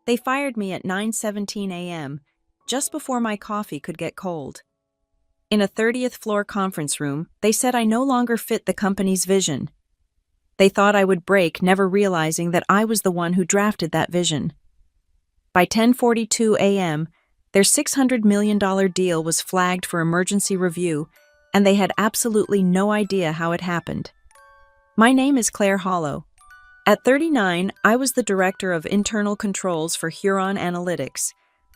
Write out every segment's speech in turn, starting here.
They fired me at 9:17 a.m., just before my coffee could get cold. In a 30th floor conference room, they said I no longer fit the company's vision. They thought I would break, never realizing that I was the one who drafted that vision. By 10:42 a.m., their $600 million deal was flagged for emergency review, and they had absolutely no idea how it happened. My name is Claire Hollow. At 39, I was the Director of Internal Controls for Huron Analytics,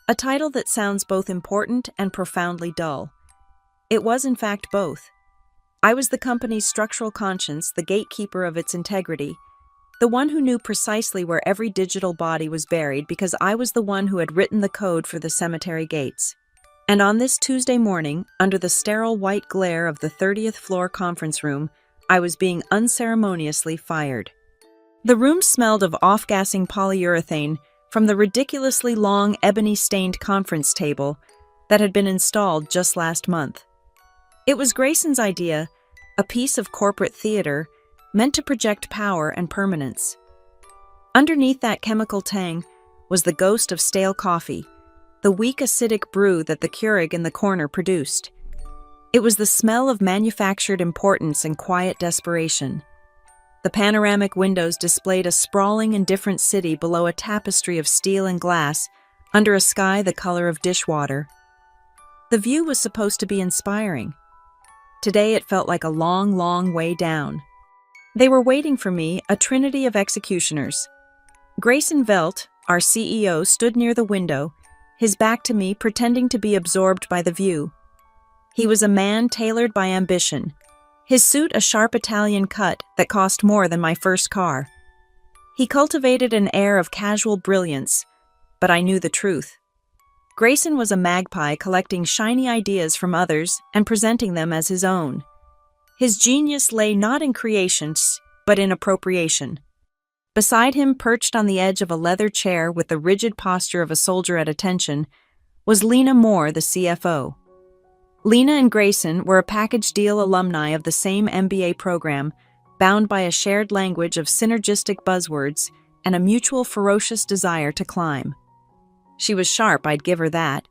a title that sounds both important and profoundly dull. It was in fact both. I was the company's structural conscience, the gatekeeper of its integrity, the one who knew precisely where every digital body was buried because I was the one who had written the code for the cemetery gates. And on this Tuesday morning, under the sterile white glare of the 30th floor conference room, I was being unceremoniously fired. The room smelled of off-gassing polyurethane from the ridiculously long ebony-stained conference table that had been installed just last month. It was Grayson's idea, a piece of corporate theater meant to project power and permanence. Underneath that chemical tang was the ghost of stale coffee, the weak acidic brew that the Keurig in the corner produced. It was the smell of manufactured importance and quiet desperation. The panoramic windows displayed a sprawling, indifferent city below a tapestry of steel and glass, under a sky the color of dishwater. The view was supposed to be inspiring. Today it felt like a long, long way down. They were waiting for me, a trinity of executioners. Grayson Velt, our CEO, stood near the window, his back to me, pretending to be absorbed by the view. He was a man tailored by ambition, his suit a sharp Italian cut that cost more than my first car. He cultivated an air of casual brilliance, but I knew the truth. Grayson was a magpie collecting shiny ideas from others and presenting them as his own. His genius lay not in creations, but in appropriation. Beside him, perched on the edge of a leather chair with the rigid posture of a soldier at attention, was Lena Moore, the CFO. Lena and Grayson were a package deal alumni of the same MBA program, bound by a shared language of synergistic buzzwords and a mutual ferocious desire to climb. She was sharp, I'd give her that,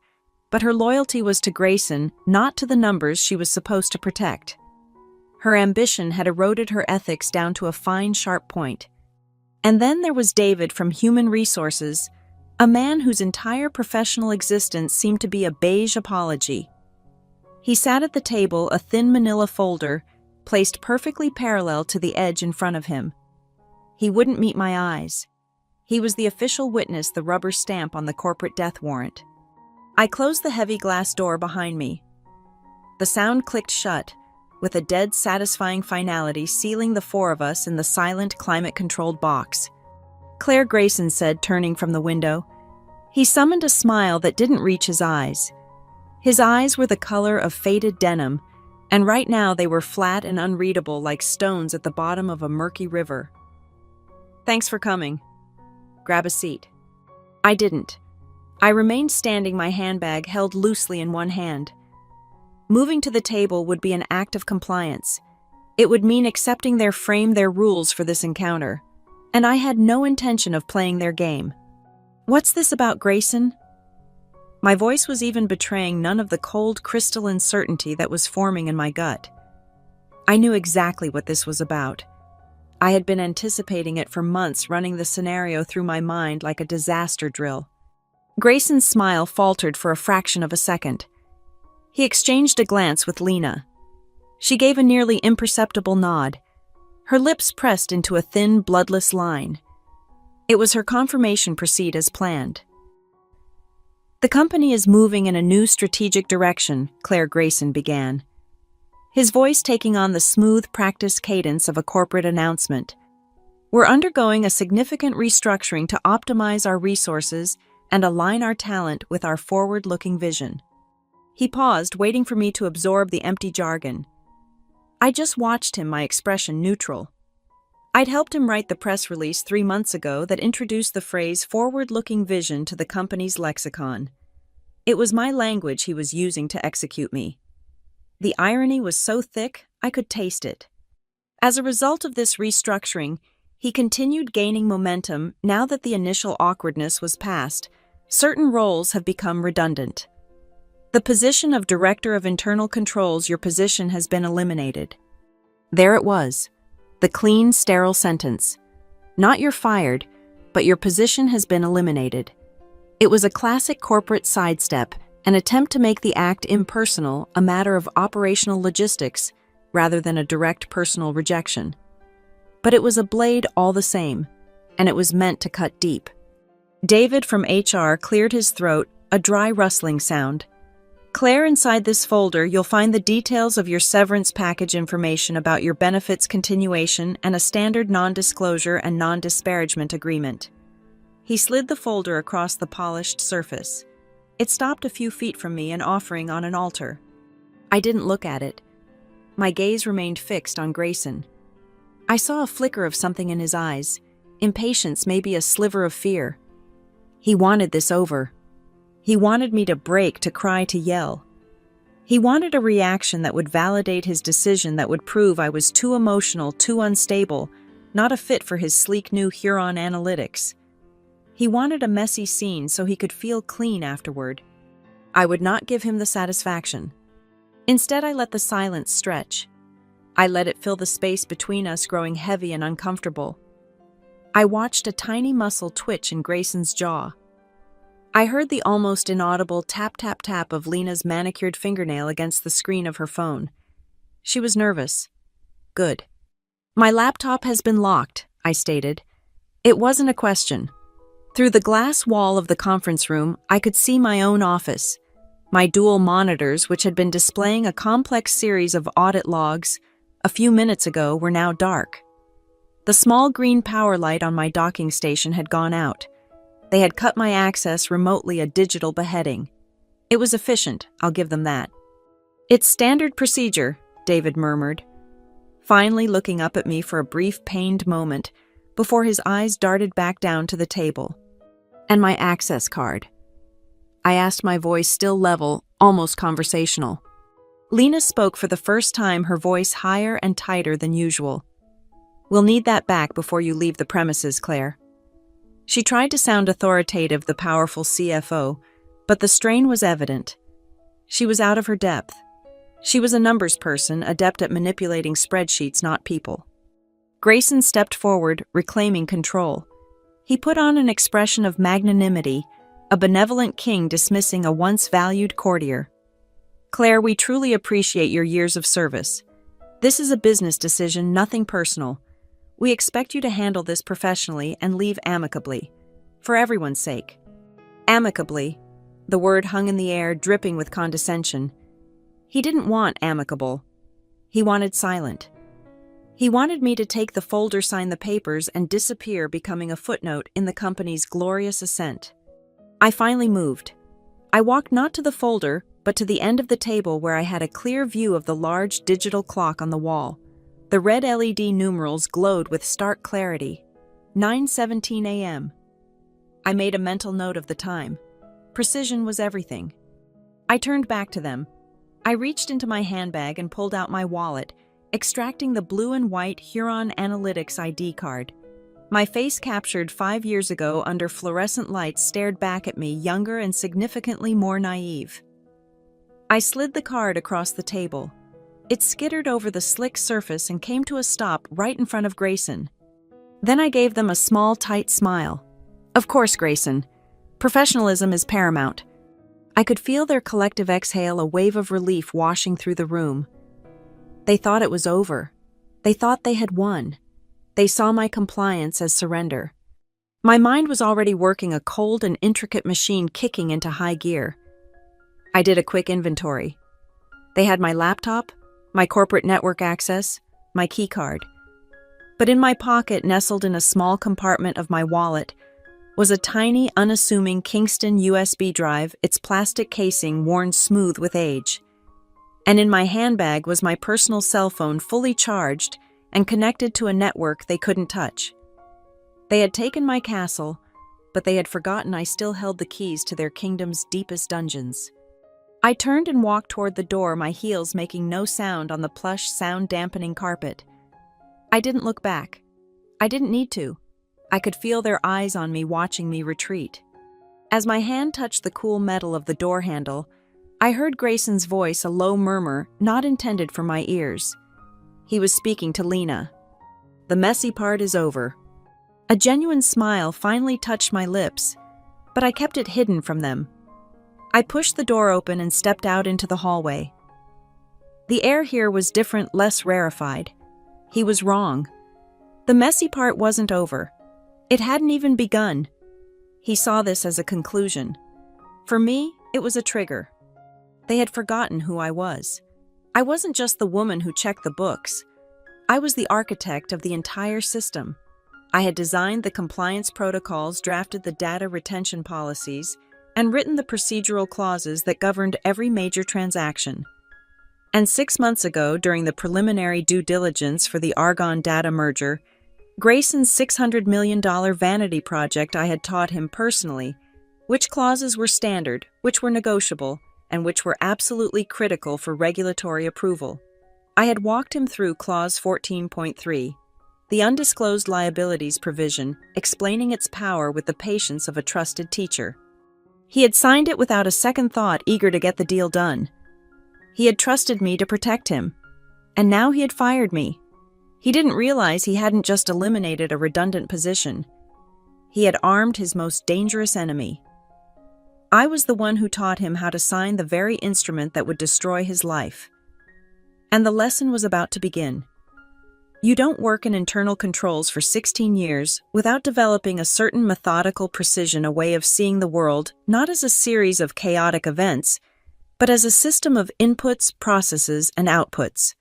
but her loyalty was to Grayson, not to the numbers she was supposed to protect. Her ambition had eroded her ethics down to a fine, sharp point. And then there was David from Human Resources, a man whose entire professional existence seemed to be a beige apology. He sat at the table, a thin manila folder, placed perfectly parallel to the edge in front of him. He wouldn't meet my eyes. He was the official witness, the rubber stamp on the corporate death warrant. I closed the heavy glass door behind me. The sound clicked shut, with a dead, satisfying finality sealing the four of us in the silent, climate-controlled box. Claire, Grayson said, turning from the window. He summoned a smile that didn't reach his eyes. His eyes were the color of faded denim, and right now they were flat and unreadable like stones at the bottom of a murky river. Thanks for coming. Grab a seat. I didn't. I remained standing, my handbag held loosely in one hand. Moving to the table would be an act of compliance. It would mean accepting their frame, their rules for this encounter. And I had no intention of playing their game. What's this about, Grayson? My voice was even betraying none of the cold, crystalline certainty that was forming in my gut. I knew exactly what this was about. I had been anticipating it for months, running the scenario through my mind like a disaster drill. Grayson's smile faltered for a fraction of a second. He exchanged a glance with Lena. She gave a nearly imperceptible nod. Her lips pressed into a thin, bloodless line. It was her confirmation proceed as planned. The company is moving in a new strategic direction, Claire Grayson began, his voice taking on the smooth, practiced cadence of a corporate announcement. We're undergoing a significant restructuring to optimize our resources and align our talent with our forward-looking vision. He paused, waiting for me to absorb the empty jargon. I just watched him, my expression neutral. I'd helped him write the press release 3 months ago that introduced the phrase forward-looking vision to the company's lexicon. It was my language he was using to execute me. The irony was so thick, I could taste it. As a result of this restructuring, He continued gaining momentum now that the initial awkwardness was past. Certain roles have become redundant. The position of Director of Internal Controls, your position has been eliminated. There it was, the clean, sterile sentence. Not you're fired, but your position has been eliminated. It was a classic corporate sidestep, an attempt to make the act impersonal, a matter of operational logistics, rather than a direct personal rejection. But it was a blade all the same, and it was meant to cut deep. David from HR cleared his throat, a dry rustling sound. Claire, inside this folder, you'll find the details of your severance package, information about your benefits continuation, and a standard non-disclosure and non-disparagement agreement. He slid the folder across the polished surface. It stopped a few feet from me, an offering on an altar. I didn't look at it. My gaze remained fixed on Grayson. I saw a flicker of something in his eyes, impatience, maybe a sliver of fear. He wanted this over. He wanted me to break, to cry, to yell. He wanted a reaction that would validate his decision, that would prove I was too emotional, too unstable, not a fit for his sleek new Huron analytics. He wanted a messy scene so he could feel clean afterward. I would not give him the satisfaction. Instead, I let the silence stretch. I let it fill the space between us, growing heavy and uncomfortable. I watched a tiny muscle twitch in Grayson's jaw. I heard the almost inaudible tap-tap-tap of Lena's manicured fingernail against the screen of her phone. She was nervous. Good. My laptop has been locked, I stated. It wasn't a question. Through the glass wall of the conference room, I could see my own office. My dual monitors, which had been displaying a complex series of audit logs a few minutes ago, were now dark. The small green power light on my docking station had gone out. They had cut my access remotely, a digital beheading. It was efficient, I'll give them that. It's standard procedure, David murmured, finally looking up at me for a brief pained moment before his eyes darted back down to the table. And my access card. I asked, my voice still level, almost conversational. Lena spoke for the first time, her voice higher and tighter than usual. We'll need that back before you leave the premises, Claire. She tried to sound authoritative, the powerful CFO, but the strain was evident. She was out of her depth. She was a numbers person, adept at manipulating spreadsheets, not people. Grayson stepped forward, reclaiming control. He put on an expression of magnanimity, a benevolent king dismissing a once valued courtier. Claire, we truly appreciate your years of service. This is a business decision, nothing personal. We expect you to handle this professionally and leave amicably, for everyone's sake. Amicably. The word hung in the air, dripping with condescension. He didn't want amicable. He wanted silent. He wanted me to take the folder, sign the papers, and disappear, becoming a footnote in the company's glorious ascent. I finally moved. I walked not to the folder, but to the end of the table where I had a clear view of the large digital clock on the wall. The red LED numerals glowed with stark clarity. 9:17 a.m. I made a mental note of the time. Precision was everything. I turned back to them. I reached into my handbag and pulled out my wallet, extracting the blue and white Huron Analytics ID card. My face, captured 5 years ago under fluorescent lights, stared back at me, younger and significantly more naive. I slid the card across the table. It skittered over the slick surface and came to a stop right in front of Grayson. Then I gave them a small, tight smile. Of course, Grayson. Professionalism is paramount. I could feel their collective exhale, a wave of relief washing through the room. They thought it was over. They thought they had won. They saw my compliance as surrender. My mind was already working, a cold and intricate machine kicking into high gear. I did a quick inventory. They had my laptop, my corporate network access, my key card. But in my pocket, nestled in a small compartment of my wallet, was a tiny, unassuming Kingston USB drive, its plastic casing worn smooth with age. And in my handbag was my personal cell phone, fully charged and connected to a network they couldn't touch. They had taken my castle, but they had forgotten I still held the keys to their kingdom's deepest dungeons. I turned and walked toward the door, my heels making no sound on the plush, sound-dampening carpet. I didn't look back. I didn't need to. I could feel their eyes on me watching me retreat. As my hand touched the cool metal of the door handle, I heard Grayson's voice, a low murmur not intended for my ears. He was speaking to Lena. The messy part is over. A genuine smile finally touched my lips, but I kept it hidden from them. I pushed the door open and stepped out into the hallway. The air here was different, less rarefied. He was wrong. The messy part wasn't over. It hadn't even begun. He saw this as a conclusion. For me, it was a trigger. They had forgotten who I was. I wasn't just the woman who checked the books. I was the architect of the entire system. I had designed the compliance protocols, drafted the data retention policies, and written the procedural clauses that governed every major transaction. And 6 months ago, during the preliminary due diligence for the Argonne data merger, Grayson's $600 million vanity project, I had taught him personally which clauses were standard, which were negotiable, and which were absolutely critical for regulatory approval. I had walked him through Clause 14.3, the undisclosed liabilities provision, explaining its power with the patience of a trusted teacher. He had signed it without a second thought, eager to get the deal done. He had trusted me to protect him, and now he had fired me. He didn't realize he hadn't just eliminated a redundant position. He had armed his most dangerous enemy. I was the one who taught him how to sign the very instrument that would destroy his life. And the lesson was about to begin. You don't work in internal controls for 16 years without developing a certain methodical precision, a way of seeing the world not as a series of chaotic events, but as a system of inputs, processes, and outputs.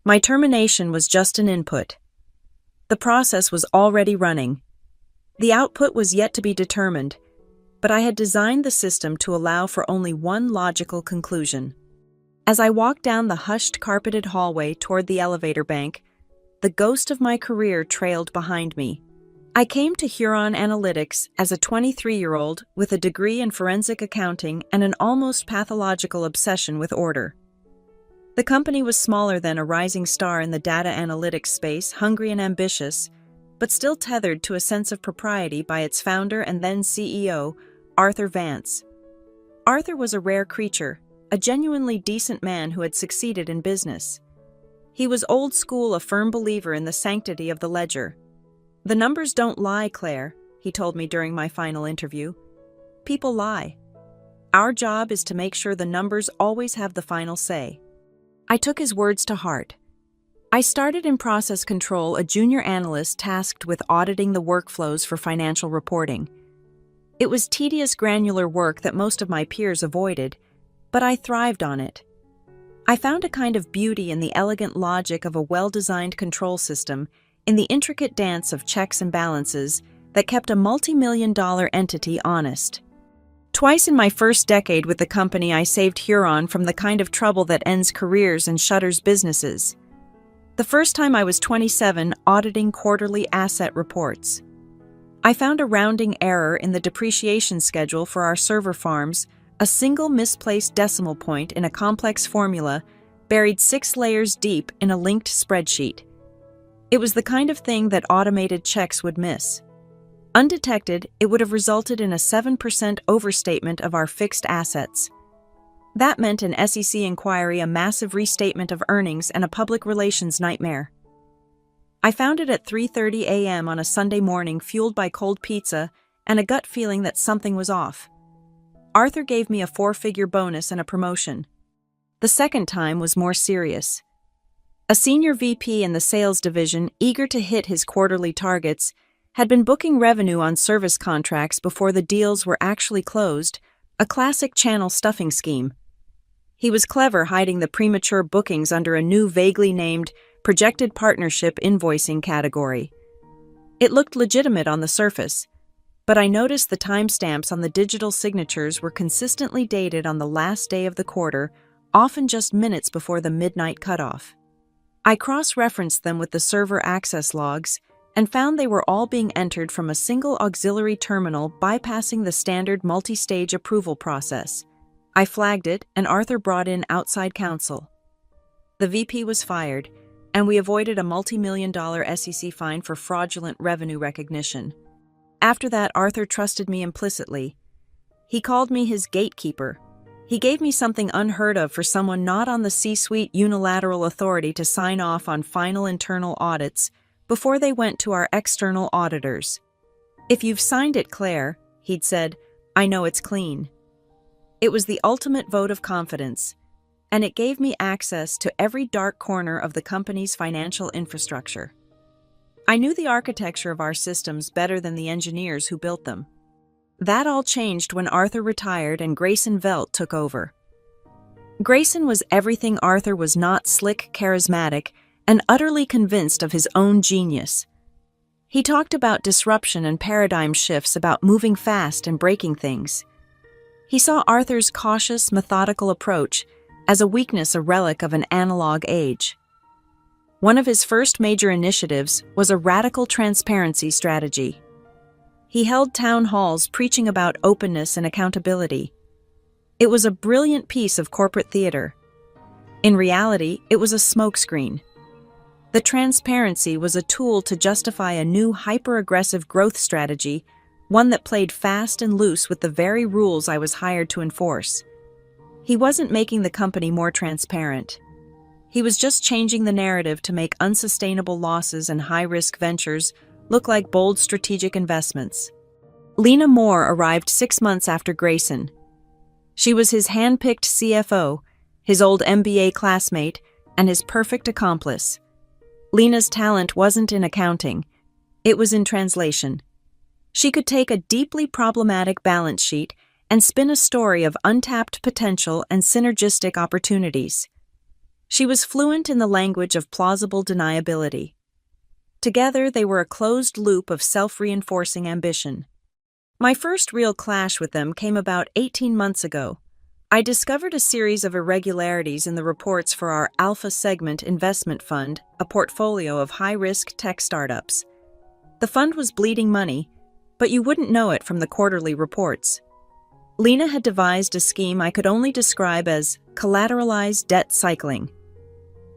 My termination was just an input. The process was already running. The output was yet to be determined, but I had designed the system to allow for only one logical conclusion. As I walked down the hushed, carpeted hallway toward the elevator bank, the ghost of my career trailed behind me. I came to Huron Analytics as a 23-year-old with a degree in forensic accounting and an almost pathological obsession with order. The company was smaller than a rising star in the data analytics space, hungry and ambitious, but still tethered to a sense of propriety by its founder and then CEO, Arthur Vance. Arthur was a rare creature, a genuinely decent man who had succeeded in business. He was old school, a firm believer in the sanctity of the ledger. "The numbers don't lie, Claire," he told me during my final interview. "People lie. Our job is to make sure the numbers always have the final say." I took his words to heart. I started in process control, a junior analyst tasked with auditing the workflows for financial reporting. It was tedious, granular work that most of my peers avoided, but I thrived on it. I found a kind of beauty in the elegant logic of a well-designed control system, in the intricate dance of checks and balances that kept a multi-million-dollar entity honest. Twice in my first decade with the company, I saved Huron from the kind of trouble that ends careers and shutters businesses. The first time I was 27, auditing quarterly asset reports. I found a rounding error in the depreciation schedule for our server farms, a single misplaced decimal point in a complex formula buried 6 layers deep in a linked spreadsheet. It was the kind of thing that automated checks would miss. Undetected, it would have resulted in a 7% overstatement of our fixed assets. That meant an SEC inquiry, a massive restatement of earnings, and a public relations nightmare. I found it at 3:30 a.m. on a Sunday morning, fueled by cold pizza and a gut feeling that something was off. Arthur gave me a 4-figure bonus and a promotion. The second time was more serious. A senior VP in the sales division, eager to hit his quarterly targets, had been booking revenue on service contracts before the deals were actually closed, a classic channel stuffing scheme. He was clever, hiding the premature bookings under a new, vaguely named projected partnership invoicing category. It looked legitimate on the surface, but I noticed the timestamps on the digital signatures were consistently dated on the last day of the quarter, often just minutes before the midnight cutoff. I cross-referenced them with the server access logs and found they were all being entered from a single auxiliary terminal, bypassing the standard multi-stage approval process. I flagged it, and Arthur brought in outside counsel. The VP was fired, and we avoided a multi-million-dollar SEC fine for fraudulent revenue recognition. After that, Arthur trusted me implicitly. He called me his gatekeeper. He gave me something unheard of for someone not on the C-suite unilateral authority to sign off on final internal audits before they went to our external auditors. "If you've signed it, Claire," he'd said, "I know it's clean." It was the ultimate vote of confidence, and it gave me access to every dark corner of the company's financial infrastructure. I knew the architecture of our systems better than the engineers who built them. That all changed when Arthur retired and Grayson Velt took over. Grayson was everything Arthur was not: slick, charismatic, and utterly convinced of his own genius. He talked about disruption and paradigm shifts, about moving fast and breaking things. He saw Arthur's cautious, methodical approach as a weakness, a relic of an analog age. One of his first major initiatives was a radical transparency strategy. He held town halls preaching about openness and accountability. It was a brilliant piece of corporate theater. In reality, it was a smokescreen. The transparency was a tool to justify a new hyper-aggressive growth strategy, one that played fast and loose with the very rules I was hired to enforce. He wasn't making the company more transparent. He was just changing the narrative to make unsustainable losses and high-risk ventures look like bold strategic investments. Lena Moore arrived 6 months after Grayson. She was his hand-picked CFO, his old MBA classmate, and his perfect accomplice. Lena's talent wasn't in accounting, it was in translation. She could take a deeply problematic balance sheet and spin a story of untapped potential and synergistic opportunities. She was fluent in the language of plausible deniability. Together, they were a closed loop of self-reinforcing ambition. My first real clash with them came about 18 months ago. I discovered a series of irregularities in the reports for our Alpha Segment Investment Fund, a portfolio of high-risk tech startups. The fund was bleeding money, but you wouldn't know it from the quarterly reports. Lena had devised a scheme I could only describe as collateralized debt cycling.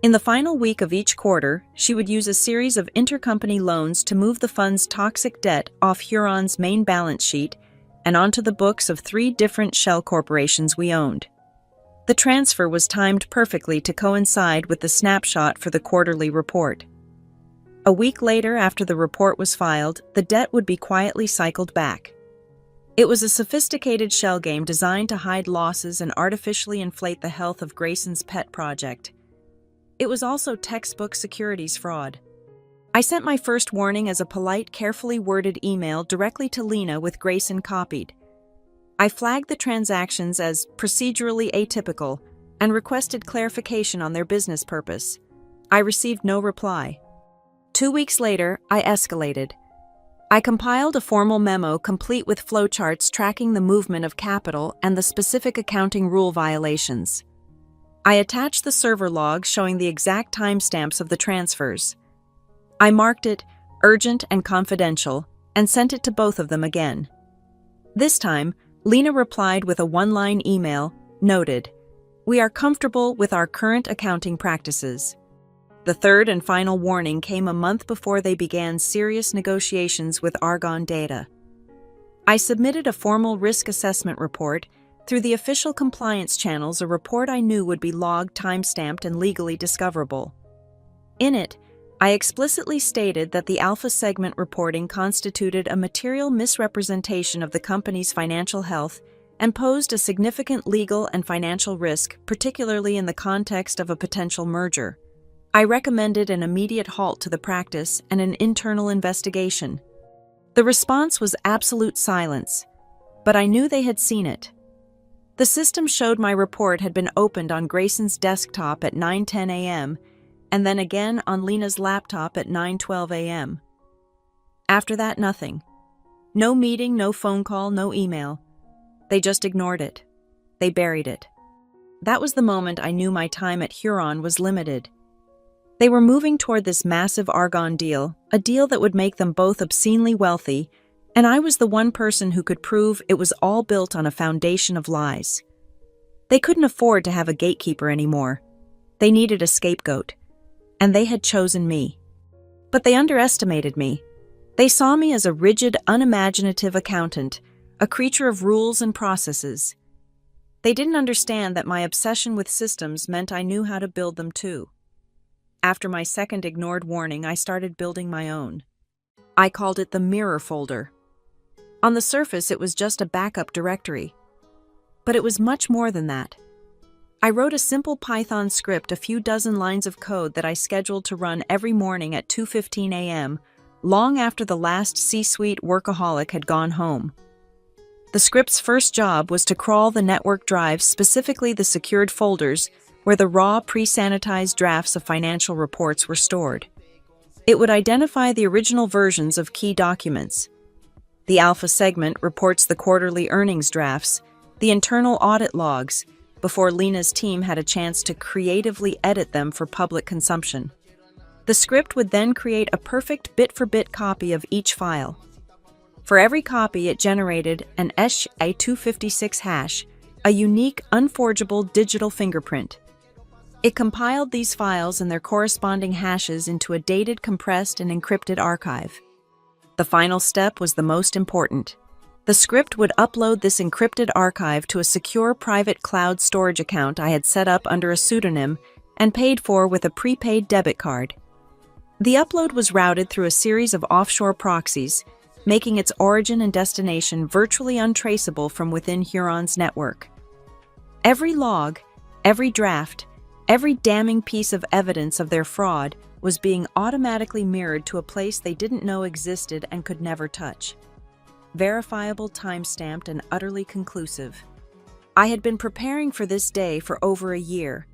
In the final week of each quarter, she would use a series of intercompany loans to move the fund's toxic debt off Huron's main balance sheet and onto the books of 3 different shell corporations we owned. The transfer was timed perfectly to coincide with the snapshot for the quarterly report. A week later, after the report was filed, the debt would be quietly cycled back. It was a sophisticated shell game designed to hide losses and artificially inflate the health of Grayson's pet project. It was also textbook securities fraud. I sent my first warning as a polite, carefully worded email directly to Lena with Grayson copied. I flagged the transactions as procedurally atypical and requested clarification on their business purpose. I received no reply. 2 weeks later, I escalated. I compiled a formal memo complete with flowcharts tracking the movement of capital and the specific accounting rule violations. I attached the server log showing the exact timestamps of the transfers. I marked it urgent and confidential and sent it to both of them again. This time, Lena replied with a one-line email, noted, "We are comfortable with our current accounting practices." The third and final warning came a month before they began serious negotiations with Argonne Data. I submitted a formal risk assessment report through the official compliance channels, a report I knew would be logged, timestamped, and legally discoverable. In it, I explicitly stated that the Alpha segment reporting constituted a material misrepresentation of the company's financial health and posed a significant legal and financial risk, particularly in the context of a potential merger. I recommended an immediate halt to the practice and an internal investigation. The response was absolute silence, but I knew they had seen it. The system showed my report had been opened on Grayson's desktop at 9:10 a.m. and then again on Lena's laptop at 9:12 a.m. After that, nothing. No meeting, no phone call, no email. They just ignored it. They buried it. That was the moment I knew my time at Huron was limited. They were moving toward this massive Argonne deal, a deal that would make them both obscenely wealthy, and I was the one person who could prove it was all built on a foundation of lies. They couldn't afford to have a gatekeeper anymore. They needed a scapegoat. and they had chosen me. But they underestimated me. They saw me as a rigid, unimaginative accountant, a creature of rules and processes. They didn't understand that my obsession with systems meant I knew how to build them too. After my second ignored warning, I started building my own. I called it the mirror folder. On the surface, it was just a backup directory. But it was much more than that. I wrote a simple Python script, a few dozen lines of code that I scheduled to run every morning at 2:15 a.m., long after the last C-suite workaholic had gone home. The script's first job was to crawl the network drives, specifically the secured folders, where the raw, pre-sanitized drafts of financial reports were stored. It would identify the original versions of key documents. The alpha segment reports the quarterly earnings drafts, the internal audit logs, before Lena's team had a chance to creatively edit them for public consumption. The script would then create a perfect bit-for-bit copy of each file. For every copy, it generated an SHA-256 hash, a unique, unforgeable digital fingerprint. It compiled these files and their corresponding hashes into a dated, compressed, and encrypted archive. The final step was the most important. The script would upload this encrypted archive to a secure private cloud storage account I had set up under a pseudonym and paid for with a prepaid debit card. The upload was routed through a series of offshore proxies, making its origin and destination virtually untraceable from within Huron's network. Every log, every draft, every damning piece of evidence of their fraud was being automatically mirrored to a place they didn't know existed and could never touch. Verifiable, time-stamped, and utterly conclusive. I had been preparing for this day for over a year.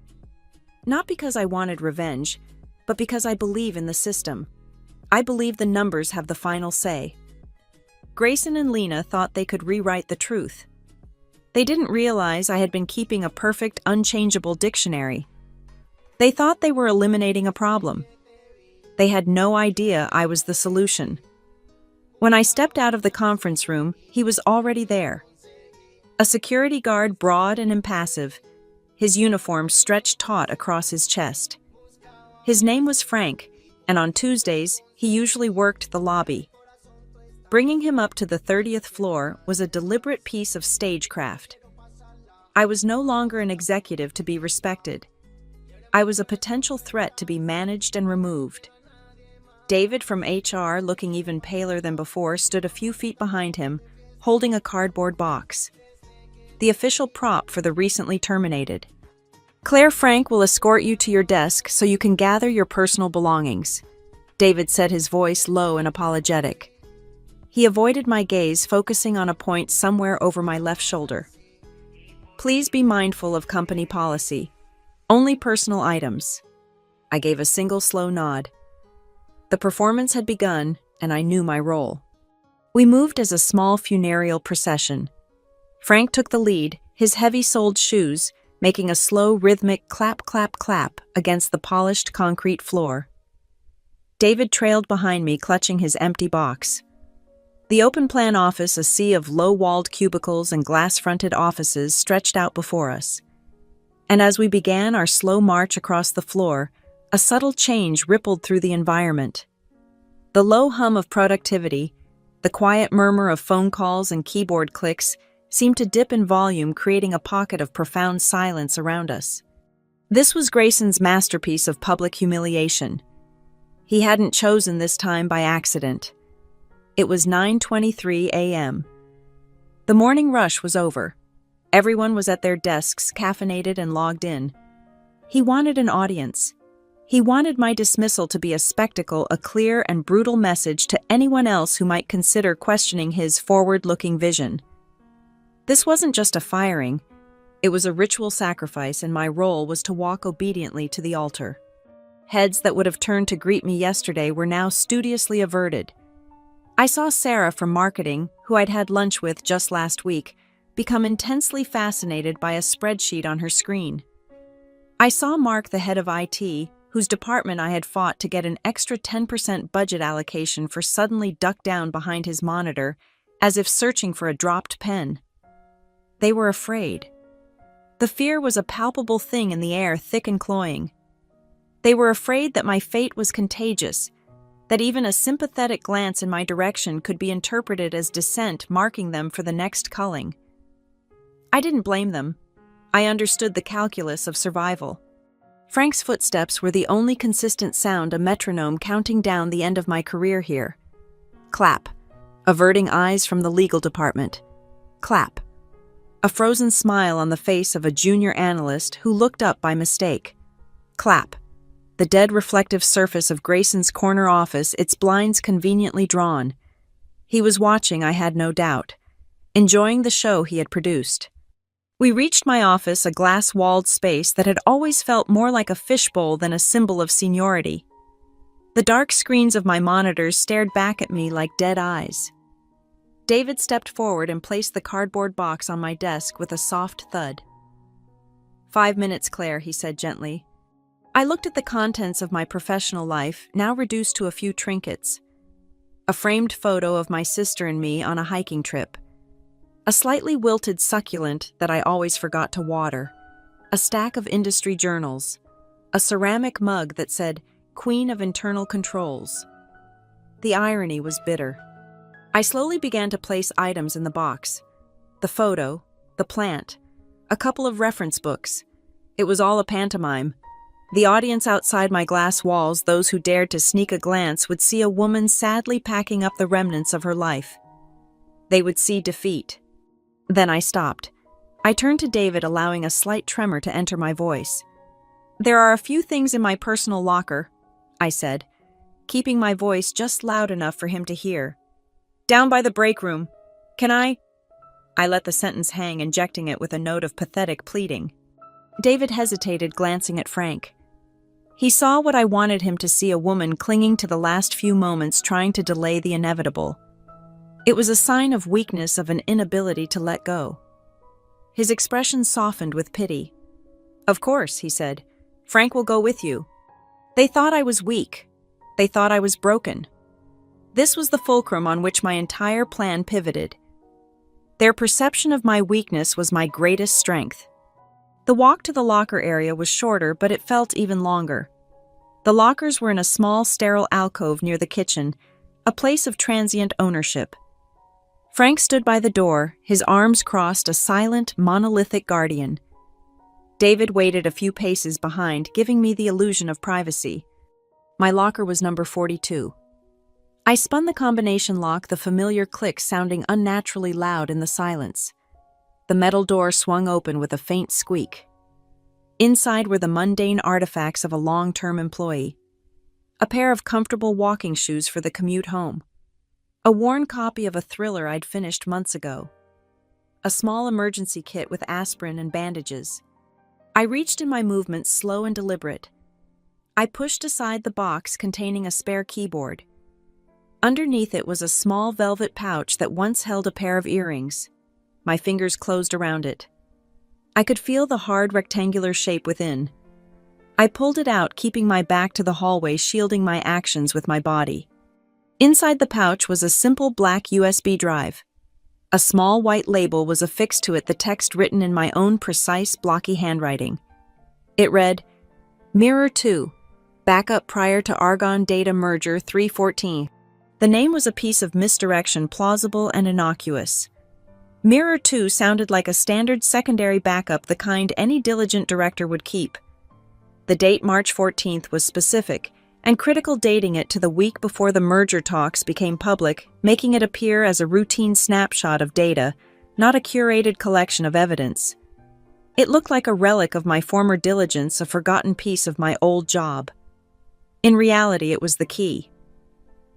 Not because I wanted revenge, but because I believe in the system. I believe the numbers have the final say. Grayson and Lena thought they could rewrite the truth. They didn't realize I had been keeping a perfect, unchangeable dictionary. They thought they were eliminating a problem. They had no idea I was the solution. When I stepped out of the conference room, he was already there. A security guard, broad and impassive, his uniform stretched taut across his chest. His name was Frank, and on Tuesdays, he usually worked the lobby. Bringing him up to the 30th floor was a deliberate piece of stagecraft. I was no longer an executive to be respected. I was a potential threat to be managed and removed. David from HR, looking even paler than before, stood a few feet behind him, holding a cardboard box. The official prop for the recently terminated. Claire Frank will escort you to your desk so you can gather your personal belongings. David said, his voice low and apologetic. He avoided my gaze, focusing on a point somewhere over my left shoulder. Please be mindful of company policy. Only personal items. I gave a single slow nod. The performance had begun, and I knew my role. We moved as a small funereal procession. Frank took the lead, his heavy-soled shoes making a slow, rhythmic clap, clap, clap against the polished concrete floor. David trailed behind me, clutching his empty box. The open-plan office, a sea of low-walled cubicles and glass-fronted offices, stretched out before us. And as we began our slow march across the floor, a subtle change rippled through the environment. The low hum of productivity, the quiet murmur of phone calls and keyboard clicks, seemed to dip in volume, creating a pocket of profound silence around us. This was Grayson's masterpiece of public humiliation. He hadn't chosen this time by accident. It was 9:23 a.m. The morning rush was over. Everyone was at their desks, caffeinated and logged in. He wanted an audience. He wanted my dismissal to be a spectacle, a clear and brutal message to anyone else who might consider questioning his forward-looking vision. This wasn't just a firing. It was a ritual sacrifice, and my role was to walk obediently to the altar. Heads that would have turned to greet me yesterday were now studiously averted. I saw Sarah from marketing, who I'd had lunch with just last week, become intensely fascinated by a spreadsheet on her screen. I saw Mark, the head of IT, whose department I had fought to get an extra 10% budget allocation for, suddenly duck down behind his monitor, as if searching for a dropped pen. They were afraid. The fear was a palpable thing in the air, thick and cloying. They were afraid that my fate was contagious, that even a sympathetic glance in my direction could be interpreted as dissent marking them for the next culling. I didn't blame them. I understood the calculus of survival. Frank's footsteps were the only consistent sound, a metronome counting down the end of my career here. Clap. Averting eyes from the legal department. Clap. A frozen smile on the face of a junior analyst who looked up by mistake. Clap. The dead reflective surface of Grayson's corner office, its blinds conveniently drawn. He was watching, I had no doubt, enjoying the show he had produced. We reached my office, a glass-walled space that had always felt more like a fishbowl than a symbol of seniority. The dark screens of my monitors stared back at me like dead eyes. David stepped forward and placed the cardboard box on my desk with a soft thud. 5 minutes, Claire, he said gently. I looked at the contents of my professional life, now reduced to a few trinkets. A framed photo of my sister and me on a hiking trip. A slightly wilted succulent that I always forgot to water. A stack of industry journals. A ceramic mug that said, Queen of Internal Controls. The irony was bitter. I slowly began to place items in the box. The photo, the plant, a couple of reference books. It was all a pantomime. The audience outside my glass walls, those who dared to sneak a glance, would see a woman sadly packing up the remnants of her life. They would see defeat. Then I stopped. I turned to David, allowing a slight tremor to enter my voice. There are a few things in my personal locker, I said, keeping my voice just loud enough for him to hear. Down by the break room. Can I? I let the sentence hang, injecting it with a note of pathetic pleading. David hesitated, glancing at Frank. He saw what I wanted him to see, a woman clinging to the last few moments, trying to delay the inevitable. It was a sign of weakness, of an inability to let go. His expression softened with pity. Of course, he said. Frank will go with you. They thought I was weak. They thought I was broken. This was the fulcrum on which my entire plan pivoted. Their perception of my weakness was my greatest strength. The walk to the locker area was shorter, but it felt even longer. The lockers were in a small, sterile alcove near the kitchen, a place of transient ownership. Frank stood by the door, his arms crossed, a silent, monolithic guardian. David waited a few paces behind, giving me the illusion of privacy. My locker was number 42. I spun the combination lock, the familiar click sounding unnaturally loud in the silence. The metal door swung open with a faint squeak. Inside were the mundane artifacts of a long-term employee. A pair of comfortable walking shoes for the commute home. A worn copy of a thriller I'd finished months ago. A small emergency kit with aspirin and bandages. I reached in my movements, slow and deliberate. I pushed aside the box containing a spare keyboard. Underneath it was a small velvet pouch that once held a pair of earrings. My fingers closed around it. I could feel the hard rectangular shape within. I pulled it out, keeping my back to the hallway, shielding my actions with my body. Inside the pouch was a simple black USB drive. A small white label was affixed to it, the text written in my own precise, blocky handwriting. It read, Mirror 2, backup prior to Argon Data Merger 314. The name was a piece of misdirection, plausible and innocuous. Mirror 2 sounded like a standard secondary backup, the kind any diligent director would keep. The date, March 14th, was specific and critical, dating it to the week before the merger talks became public, making it appear as a routine snapshot of data, not a curated collection of evidence. It looked like a relic of my former diligence, a forgotten piece of my old job. In reality, it was the key.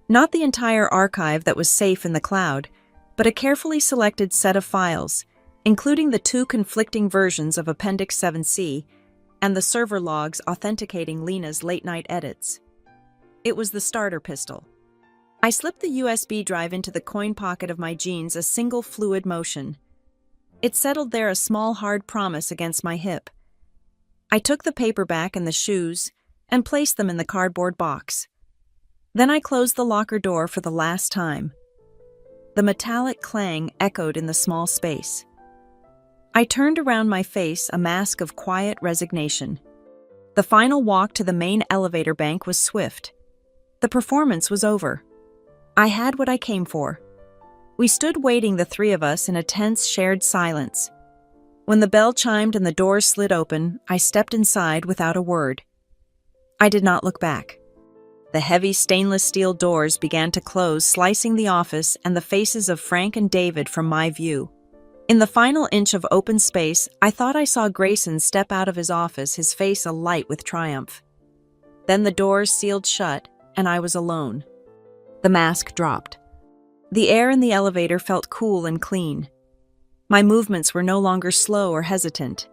Not the entire archive that was safe in the cloud, but a carefully selected set of files, including the 2 conflicting versions of Appendix 7C and the server logs authenticating Lena's late-night edits. It was the starter pistol. I slipped the USB drive into the coin pocket of my jeans, a single fluid motion. It settled there, a small hard promise against my hip. I took the paperback and the shoes and placed them in the cardboard box. Then I closed the locker door for the last time. The metallic clang echoed in the small space. I turned around, my face a mask of quiet resignation. The final walk to the main elevator bank was swift. The performance was over. I had what I came for. We stood waiting, the three of us, in a tense, shared silence. When the bell chimed and the doors slid open, I stepped inside without a word. I did not look back. The heavy stainless steel doors began to close, slicing the office and the faces of Frank and David from my view. In the final inch of open space, I thought I saw Grayson step out of his office, his face alight with triumph. Then the doors sealed shut, and I was alone. The mask dropped. The air in the elevator felt cool and clean. My movements were no longer slow or hesitant.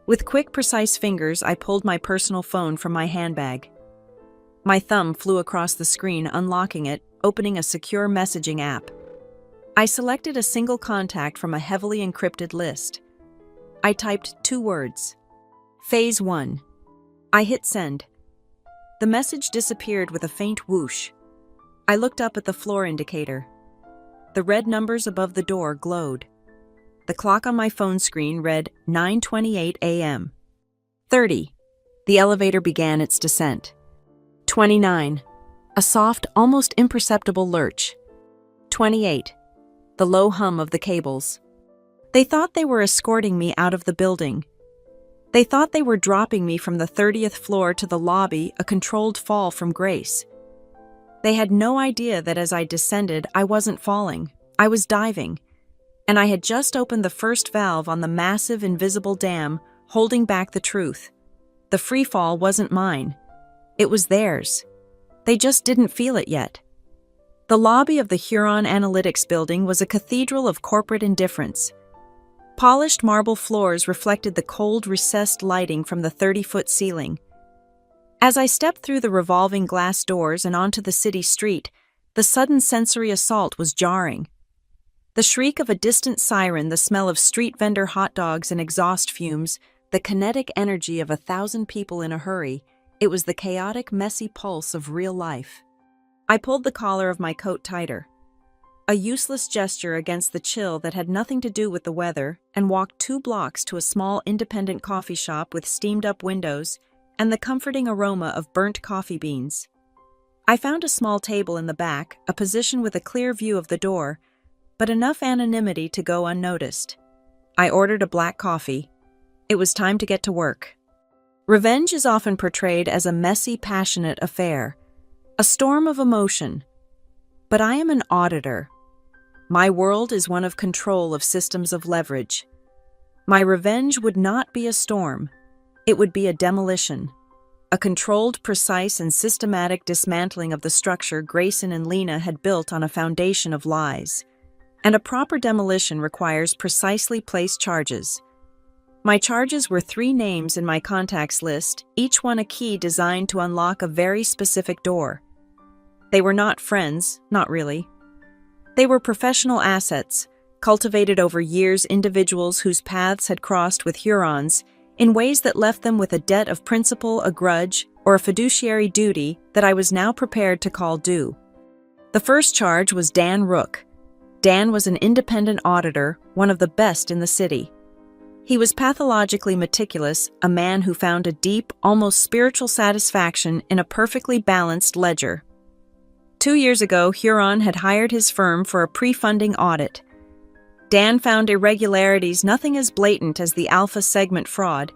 With quick, precise fingers, I pulled my personal phone from my handbag. My thumb flew across the screen, unlocking it, opening a secure messaging app. I selected a single contact from a heavily encrypted list. I typed 2 words. Phase 1. I hit send. The message disappeared with a faint whoosh. I looked up at the floor indicator. The red numbers above the door glowed. The clock on my phone screen read 9:28 a.m. 30. The elevator began its descent. 29. A soft, almost imperceptible lurch. 28. The low hum of the cables. They thought they were escorting me out of the building. They thought they were dropping me from the 30th floor to the lobby, a controlled fall from grace. They had no idea that as I descended, I wasn't falling. I was diving. And I had just opened the first valve on the massive invisible dam, holding back the truth. The free fall wasn't mine. It was theirs. They just didn't feel it yet. The lobby of the Huron Analytics building was a cathedral of corporate indifference. Polished marble floors reflected the cold, recessed lighting from the 30-foot ceiling. As I stepped through the revolving glass doors and onto the city street, the sudden sensory assault was jarring. The shriek of a distant siren, the smell of street vendor hot dogs and exhaust fumes, the kinetic energy of 1,000 people in a hurry, it was the chaotic, messy pulse of real life. I pulled the collar of my coat tighter. A useless gesture against the chill that had nothing to do with the weather, and walked 2 blocks to a small independent coffee shop with steamed-up windows and the comforting aroma of burnt coffee beans. I found a small table in the back, a position with a clear view of the door, but enough anonymity to go unnoticed. I ordered a black coffee. It was time to get to work. Revenge is often portrayed as a messy, passionate affair, a storm of emotion. But I am an auditor. My world is one of control of systems of leverage. My revenge would not be a storm. It would be a demolition. A controlled, precise, and systematic dismantling of the structure Grayson and Lena had built on a foundation of lies. And a proper demolition requires precisely placed charges. My charges were 3 names in my contacts list, each one a key designed to unlock a very specific door. They were not friends, not really. They were professional assets, cultivated over years, individuals whose paths had crossed with Hurons in ways that left them with a debt of principle, a grudge, or a fiduciary duty that I was now prepared to call due. The first charge was Dan Rook. Dan was an independent auditor, one of the best in the city. He was pathologically meticulous, a man who found a deep, almost spiritual satisfaction in a perfectly balanced ledger. 2 years ago, Huron had hired his firm for a pre-funding audit. Dan found irregularities nothing as blatant as the Alpha segment fraud,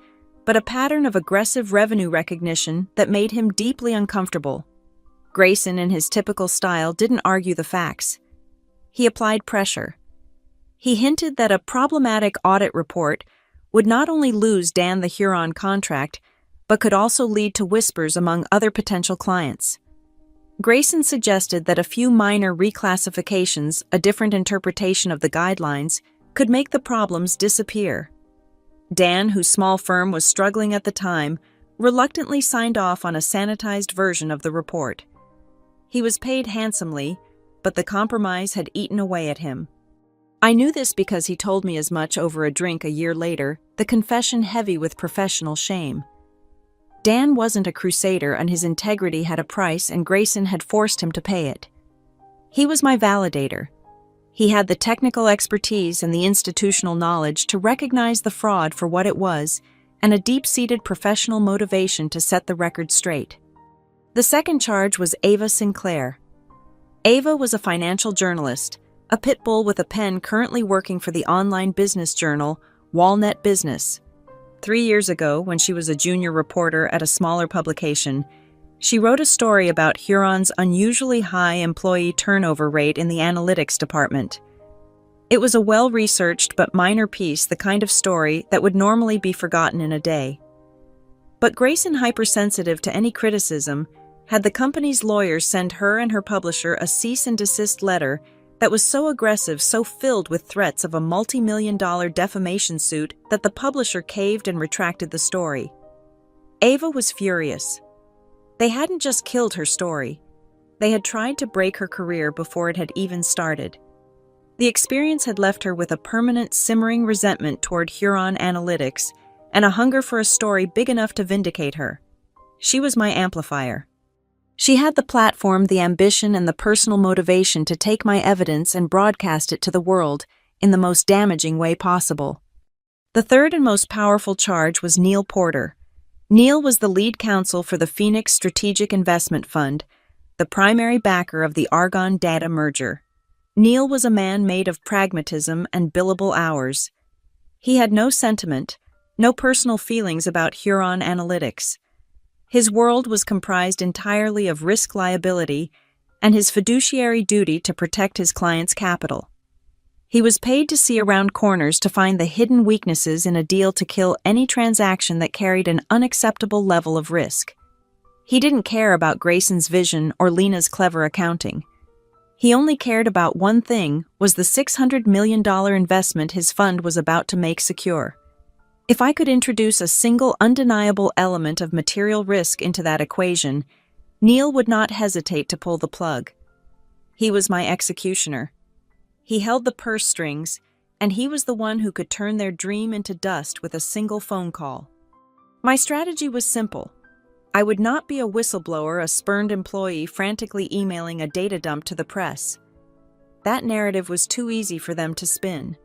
but a pattern of aggressive revenue recognition that made him deeply uncomfortable. Grayson, in his typical style, didn't argue the facts. He applied pressure. He hinted that a problematic audit report would not only lose Dan the Huron contract, but could also lead to whispers among other potential clients. Grayson suggested that a few minor reclassifications, a different interpretation of the guidelines, could make the problems disappear. Dan, whose small firm was struggling at the time, reluctantly signed off on a sanitized version of the report. He was paid handsomely, but the compromise had eaten away at him. I knew this because he told me as much over a drink a year later, the confession heavy with professional shame. Dan wasn't a crusader and his integrity had a price, and Grayson had forced him to pay it. He was my validator. He had the technical expertise and the institutional knowledge to recognize the fraud for what it was and a deep-seated professional motivation to set the record straight. The second charge was Ava Sinclair. Ava was a financial journalist, a pit bull with a pen currently working for the online business journal Walnut Business. 3 years ago, when she was a junior reporter at a smaller publication, she wrote a story about Huron's unusually high employee turnover rate in the analytics department. It was a well-researched but minor piece, the kind of story that would normally be forgotten in a day. But Grayson, hypersensitive to any criticism, had the company's lawyers send her and her publisher a cease and desist letter that was so aggressive, so filled with threats of a multi-million-dollar defamation suit that the publisher caved and retracted the story. Ava was furious. They hadn't just killed her story. They had tried to break her career before it had even started. The experience had left her with a permanent, simmering resentment toward Huron Analytics and a hunger for a story big enough to vindicate her. She was my amplifier. She had the platform, the ambition, and the personal motivation to take my evidence and broadcast it to the world in the most damaging way possible. The third and most powerful charge was Neil Porter. Neil was the lead counsel for the Phoenix Strategic Investment Fund, the primary backer of the Argonne Data merger. Neil was a man made of pragmatism and billable hours. He had no sentiment, no personal feelings about Huron Analytics. His world was comprised entirely of risk liability and his fiduciary duty to protect his client's capital. He was paid to see around corners to find the hidden weaknesses in a deal to kill any transaction that carried an unacceptable level of risk. He didn't care about Grayson's vision or Lena's clever accounting. He only cared about one thing: was the $600 million investment his fund was about to make secure. If I could introduce a single undeniable element of material risk into that equation, Neil would not hesitate to pull the plug. He was my executioner. He held the purse strings, and he was the one who could turn their dream into dust with a single phone call. My strategy was simple. I would not be a whistleblower, a spurned employee frantically emailing a data dump to the press. That narrative was too easy for them to spin.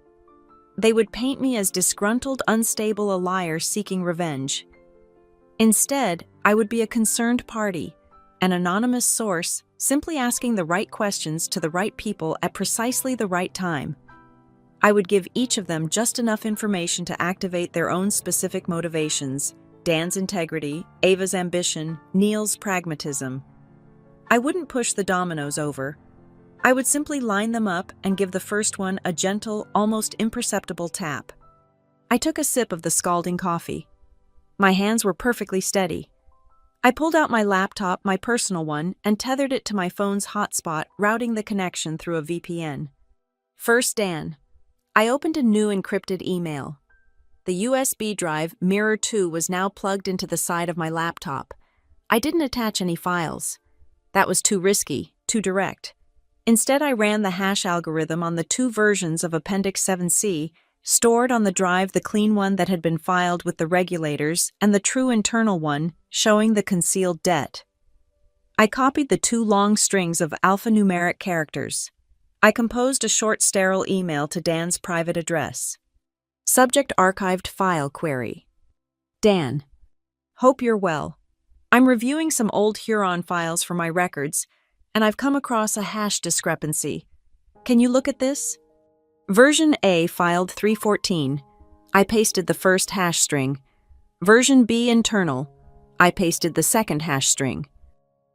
They would paint me as disgruntled, unstable, a liar seeking revenge. Instead, I would be a concerned party, an anonymous source, simply asking the right questions to the right people at precisely the right time. I would give each of them just enough information to activate their own specific motivations: Dan's integrity, Ava's ambition, Neil's pragmatism. I wouldn't push the dominoes over. I would simply line them up and give the first one a gentle, almost imperceptible tap. I took a sip of the scalding coffee. My hands were perfectly steady. I pulled out my laptop, my personal one, and tethered it to my phone's hotspot, routing the connection through a VPN. First, Dan. I opened a new encrypted email. The USB drive, Mirror 2, was now plugged into the side of my laptop. I didn't attach any files. That was too risky, too direct. Instead, I ran the hash algorithm on the two versions of Appendix 7C, stored on the drive the clean one that had been filed with the regulators and the true internal one, showing the concealed debt. I copied the two long strings of alphanumeric characters. I composed a short sterile email to Dan's private address. Subject: archived file query. Dan. Hope you're well. I'm reviewing some old Huron files for my records, and I've come across a hash discrepancy. Can you look at this? Version A filed 314. I pasted the first hash string. Version B internal. I pasted the second hash string.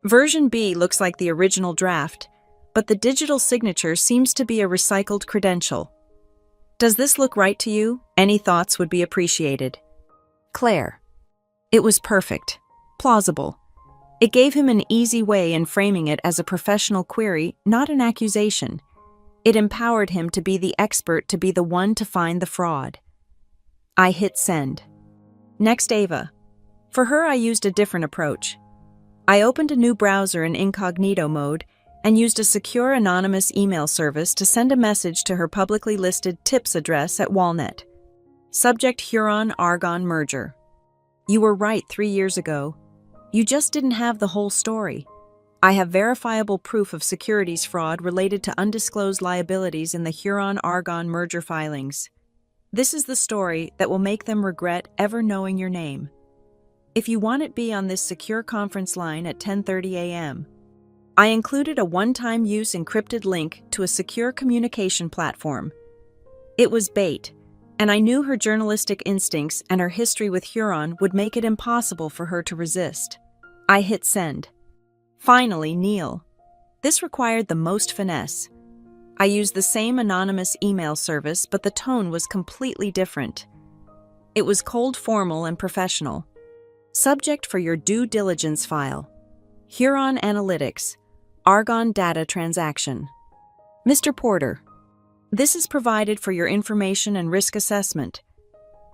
Version B looks like the original draft, but the digital signature seems to be a recycled credential. Does this look right to you? Any thoughts would be appreciated. Claire. It was perfect. Plausible. It gave him an easy way in framing it as a professional query, not an accusation. It empowered him to be the expert, to be the one to find the fraud. I hit send. Next, Ava. For her, I used a different approach. I opened a new browser in incognito mode and used a secure anonymous email service to send a message to her publicly listed tips address at Walnut. Subject: Huron-Argonne merger. You were right 3 years ago. You just didn't have the whole story. I have verifiable proof of securities fraud related to undisclosed liabilities in the Huron-Argonne merger filings. This is the story that will make them regret ever knowing your name. If you want it, be on this secure conference line at 10:30 a.m. I included a one-time use encrypted link to a secure communication platform. It was bait, and I knew her journalistic instincts and her history with Huron would make it impossible for her to resist. I hit send. Finally, Neil. This required the most finesse. I used the same anonymous email service, but the tone was completely different. It was cold, formal, and professional. Subject for your due diligence file. Huron Analytics. Argon Data Transaction. Mr. Porter, this is provided for your information and risk assessment.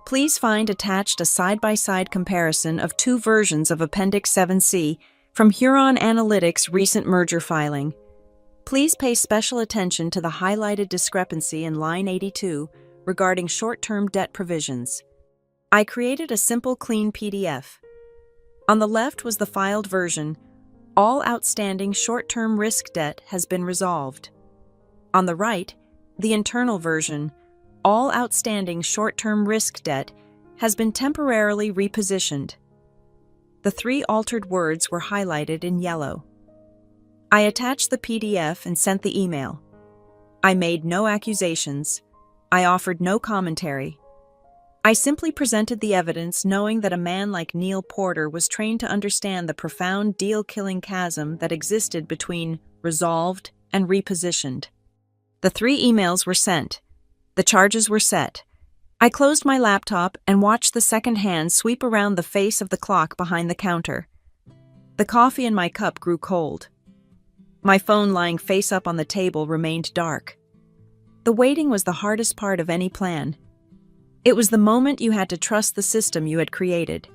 Please find attached a side-by-side comparison of two versions of Appendix 7C from Huron Analytics' recent merger filing. Please pay special attention to the highlighted discrepancy in line 82 regarding short-term debt provisions. I created a simple, clean PDF. On the left was the filed version. All outstanding short-term risk debt has been resolved. On the right, the internal version, all outstanding short-term risk debt has been temporarily repositioned. The three altered words were highlighted in yellow. I attached the PDF and sent the email. I made no accusations. I offered no commentary. I simply presented the evidence, knowing that a man like Neil Porter was trained to understand the profound deal-killing chasm that existed between resolved and repositioned. The 3 emails were sent. The charges were set. I closed my laptop and watched the second hand sweep around the face of the clock behind the counter. The coffee in my cup grew cold. My phone lying face up on the table remained dark. The waiting was the hardest part of any plan. It was the moment you had to trust the system you had created.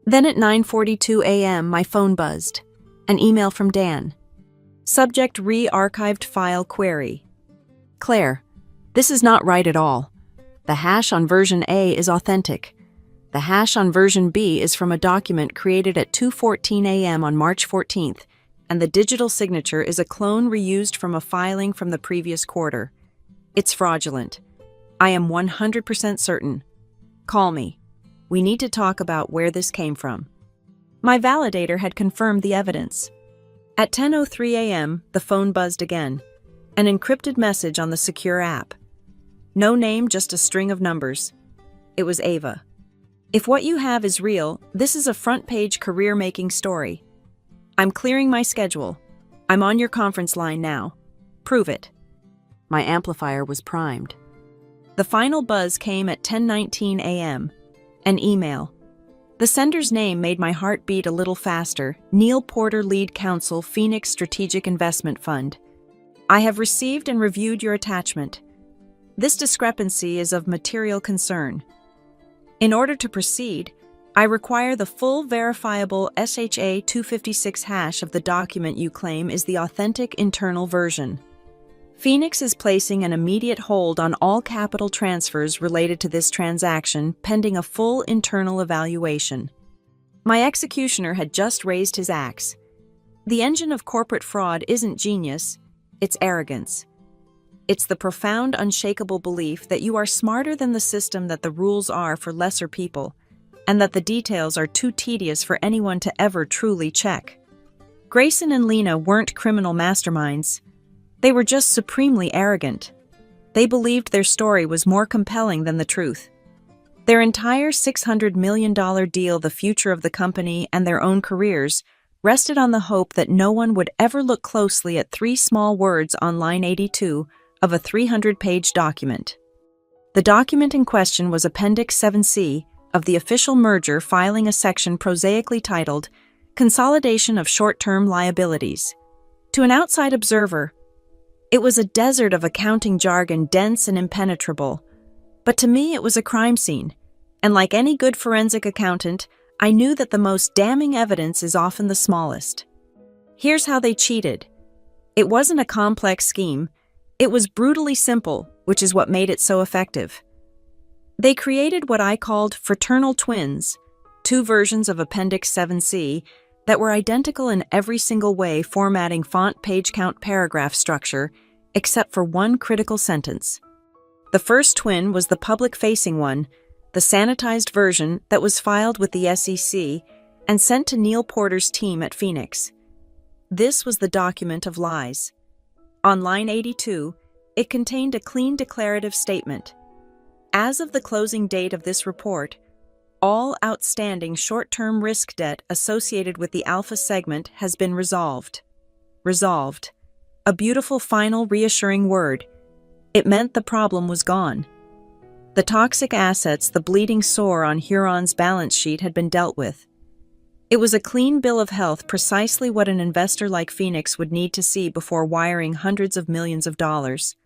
Then at 9:42 a.m. my phone buzzed. An email from Dan. Subject: re-archived file query. Claire, this is not right at all. The hash on version A is authentic. The hash on version B is from a document created at 2:14 a.m. on March 14th, and the digital signature is a clone reused from a filing from the previous quarter. It's fraudulent. I am 100% certain. Call me. We need to talk about where this came from. My validator had confirmed the evidence. At 10:03 a.m., the phone buzzed again. An encrypted message on the secure app. No name, just a string of numbers. It was Ava. If what you have is real, this is a front-page career-making story. I'm clearing my schedule. I'm on your conference line now. Prove it. My amplifier was primed. The final buzz came at 10:19 a.m. An email. The sender's name made my heart beat a little faster. Neil Porter, Lead Counsel, Phoenix Strategic Investment Fund. I have received and reviewed your attachment. This discrepancy is of material concern. In order to proceed, I require the full verifiable SHA-256 hash of the document you claim is the authentic internal version. Phoenix is placing an immediate hold on all capital transfers related to this transaction pending a full internal evaluation. My executioner had just raised his axe. The engine of corporate fraud isn't genius, it's arrogance. It's the profound, unshakable belief that you are smarter than the system, that the rules are for lesser people, and that the details are too tedious for anyone to ever truly check. Grayson and Lena weren't criminal masterminds. They were just supremely arrogant. They believed their story was more compelling than the truth. Their entire $600 million deal, the future of the company, and their own careers rested on the hope that no one would ever look closely at 3 small words on line 82 of a 300-page document. The document in question was Appendix 7C of the official merger, filing a section prosaically titled Consolidation of Short-Term Liabilities. To an outside observer, it was a desert of accounting jargon, dense and impenetrable. But to me, it was a crime scene. And like any good forensic accountant, I knew that the most damning evidence is often the smallest. Here's how they cheated. It wasn't a complex scheme. It was brutally simple, which is what made it so effective. They created what I called fraternal twins, 2 versions of Appendix 7C that were identical in every single way, formatting font, page count, paragraph structure, except for one critical sentence. The first twin was the public-facing one, the sanitized version that was filed with the SEC and sent to Neil Porter's team at Phoenix. This was the document of lies. On line 82, it contained a clean declarative statement. As of the closing date of this report, all outstanding short-term risk debt associated with the alpha segment has been resolved. Resolved. A beautiful, final, reassuring word. It meant the problem was gone. The toxic assets, the bleeding sore on Huron's balance sheet had been dealt with. It was a clean bill of health, precisely what an investor like Phoenix would need to see before wiring hundreds of millions of dollars.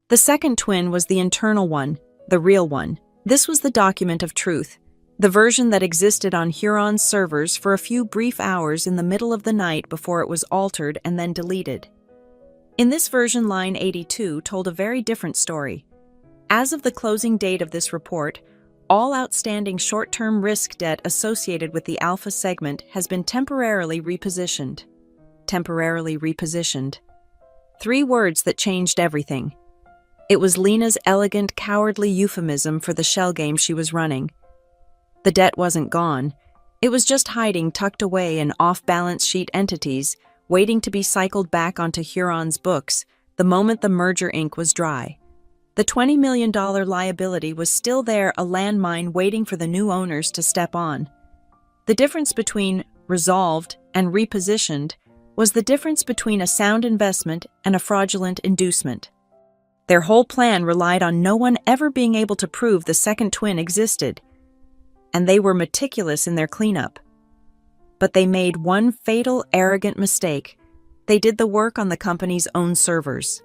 The second twin was the internal one, the real one. This was the document of truth, the version that existed on Huron's servers for a few brief hours in the middle of the night before it was altered and then deleted. In this version, line 82 told a very different story. As of the closing date of this report, all outstanding short-term risk debt associated with the alpha segment has been temporarily repositioned. Temporarily repositioned. 3 words that changed everything. It was Lena's elegant, cowardly euphemism for the shell game she was running. The debt wasn't gone. It was just hiding tucked away in off-balance sheet entities, waiting to be cycled back onto Huron's books the moment the merger ink was dry. The $20 million liability was still there, a landmine waiting for the new owners to step on. The difference between resolved and repositioned was the difference between a sound investment and a fraudulent inducement. Their whole plan relied on no one ever being able to prove the second twin existed, and they were meticulous in their cleanup. But they made one fatal, arrogant mistake. They did the work on the company's own servers.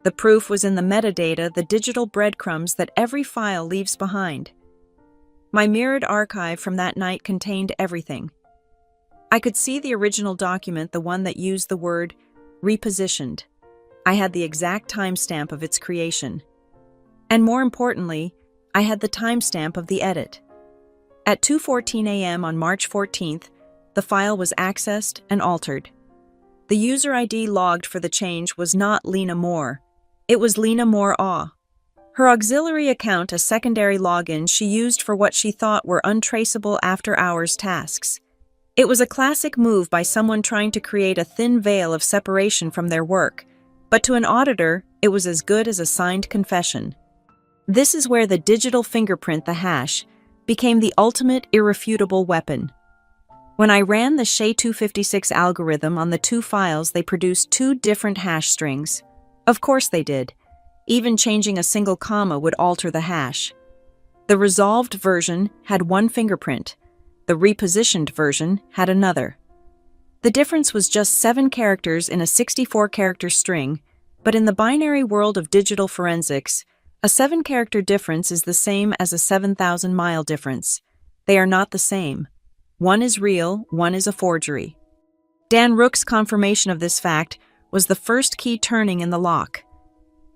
The proof was in the metadata, the digital breadcrumbs that every file leaves behind. My mirrored archive from that night contained everything. I could see the original document, the one that used the word repositioned. I had the exact timestamp of its creation. And more importantly, I had the timestamp of the edit. At 2:14 a.m. on March 14th, the file was accessed and altered. The user ID logged for the change was not Lena Moore. It was Lena Moore Awe. Her auxiliary account, a secondary login she used for what she thought were untraceable after-hours tasks. It was a classic move by someone trying to create a thin veil of separation from their work, but to an auditor, it was as good as a signed confession. This is where the digital fingerprint, the hash, became the ultimate irrefutable weapon. When I ran the SHA-256 algorithm on the 2 files, they produced 2 different hash strings. Of course they did. Even changing a single comma would alter the hash. The resolved version had 1 fingerprint. The repositioned version had another. The difference was just 7 characters in a 64-character string, but in the binary world of digital forensics, a 7-character difference is the same as a 7,000-mile difference. They are not the same. One is real, one is a forgery. Dan Rook's confirmation of this fact was the first key turning in the lock.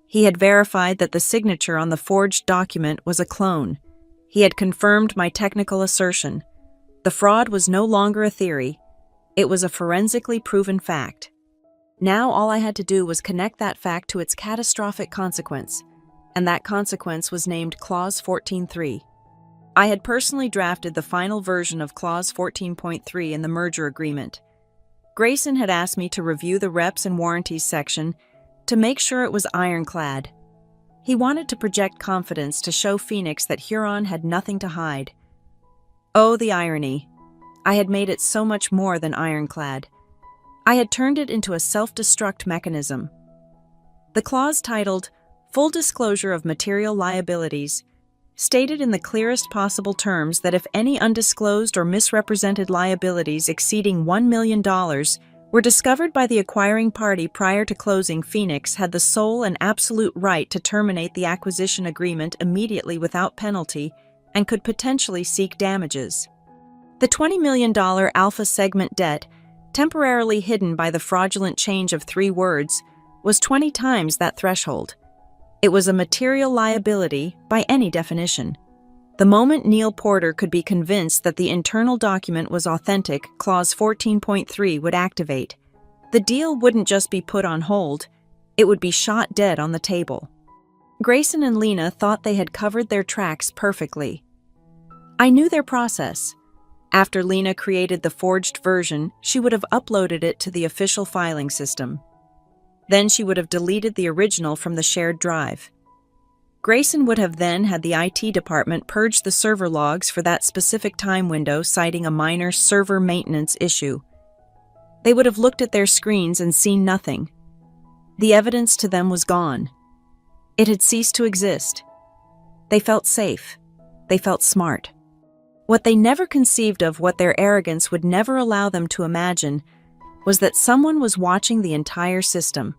He had verified that the signature on the forged document was a clone. He had confirmed my technical assertion. The fraud was no longer a theory. It was a forensically proven fact. Now all I had to do was connect that fact to its catastrophic consequence, and that consequence was named Clause 14.3. I had personally drafted the final version of Clause 14.3 in the merger agreement. Grayson had asked me to review the reps and warranties section to make sure it was ironclad. He wanted to project confidence to show Phoenix that Huron had nothing to hide. Oh, the irony. I had made it so much more than ironclad. I had turned it into a self-destruct mechanism. The clause titled, Full Disclosure of Material Liabilities, stated in the clearest possible terms that if any undisclosed or misrepresented liabilities exceeding $1 million were discovered by the acquiring party prior to closing, Phoenix had the sole and absolute right to terminate the acquisition agreement immediately without penalty and could potentially seek damages. The $20 million alpha segment debt, temporarily hidden by the fraudulent change of 3 words, was 20 times that threshold. It was a material liability by any definition. The moment Neil Porter could be convinced that the internal document was authentic, Clause 14.3 would activate. The deal wouldn't just be put on hold, it would be shot dead on the table. Grayson and Lena thought they had covered their tracks perfectly. I knew their process. After Lena created the forged version, she would have uploaded it to the official filing system. Then she would have deleted the original from the shared drive. Grayson would have then had the IT department purge the server logs for that specific time window, citing a minor server maintenance issue. They would have looked at their screens and seen nothing. The evidence to them was gone. It had ceased to exist. They felt safe. They felt smart. What they never conceived of, what their arrogance would never allow them to imagine, was that someone was watching the entire system.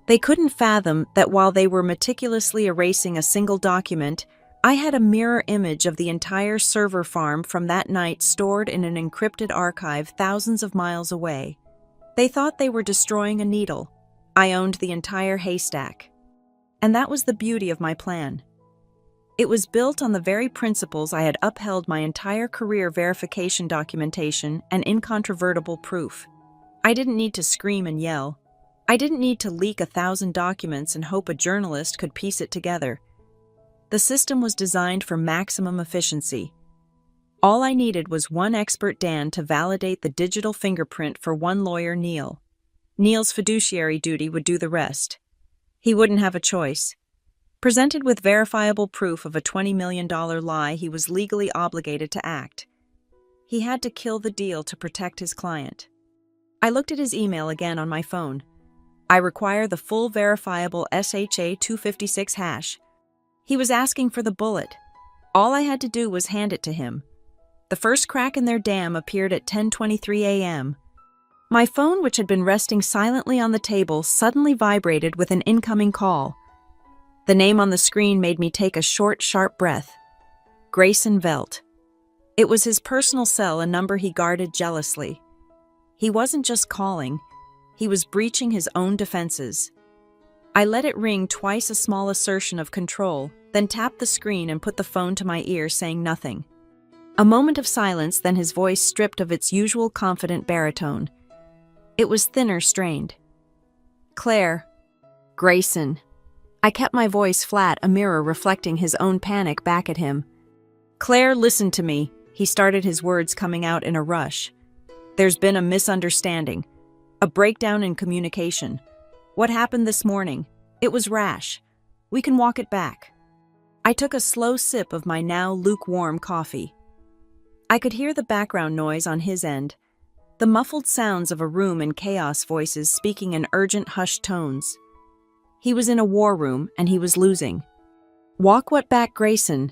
They couldn't fathom that while they were meticulously erasing a single document, I had a mirror image of the entire server farm from that night stored in an encrypted archive thousands of miles away. They thought they were destroying a needle. I owned the entire haystack. And that was the beauty of my plan. It was built on the very principles I had upheld my entire career: verification, documentation, and incontrovertible proof. I didn't need to scream and yell. I didn't need to leak 1,000 documents and hope a journalist could piece it together. The system was designed for maximum efficiency. All I needed was one expert, Dan, to validate the digital fingerprint for one lawyer, Neil. Neil's fiduciary duty would do the rest. He wouldn't have a choice. Presented with verifiable proof of a $20 million lie, he was legally obligated to act. He had to kill the deal to protect his client. I looked at his email again on my phone. I require the full verifiable SHA-256 hash. He was asking for the bullet. All I had to do was hand it to him. The first crack in their dam appeared at 10:23 a.m. My phone, which had been resting silently on the table, suddenly vibrated with an incoming call. The name on the screen made me take a short, sharp breath. Grayson Velt. It was his personal cell, a number he guarded jealously. He wasn't just calling. He was breaching his own defenses. I let it ring twice, a small assertion of control, then tapped the screen and put the phone to my ear, saying nothing. A moment of silence, then his voice stripped of its usual confident baritone. It was thinner, strained. Claire. Grayson. I kept my voice flat, a mirror reflecting his own panic back at him. Claire, listen to me. He started, his words coming out in a rush. There's been a misunderstanding. A breakdown in communication. What happened this morning? It was rash. We can walk it back. I took a slow sip of my now lukewarm coffee. I could hear the background noise on his end, the muffled sounds of a room in chaos, voices speaking in urgent, hushed tones. He was in a war room, and he was losing. Walk what back, Grayson?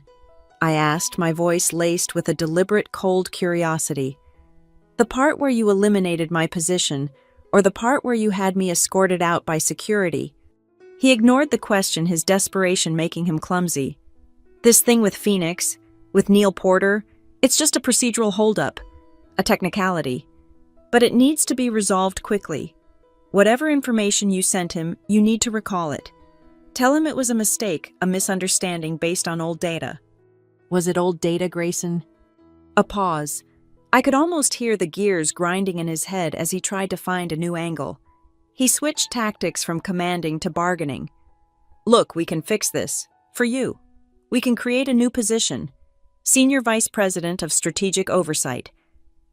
I asked, my voice laced with a deliberate, cold curiosity. The part where you eliminated my position, or the part where you had me escorted out by security? He ignored the question, his desperation making him clumsy. This thing with Phoenix, with Neil Porter, it's just a procedural holdup, a technicality. But it needs to be resolved quickly. Whatever information you sent him, you need to recall it. Tell him it was a mistake, a misunderstanding based on old data. Was it old data, Grayson? A pause. I could almost hear the gears grinding in his head as he tried to find a new angle. He switched tactics from commanding to bargaining. Look, we can fix this. For you. We can create a new position. Senior Vice President of Strategic Oversight.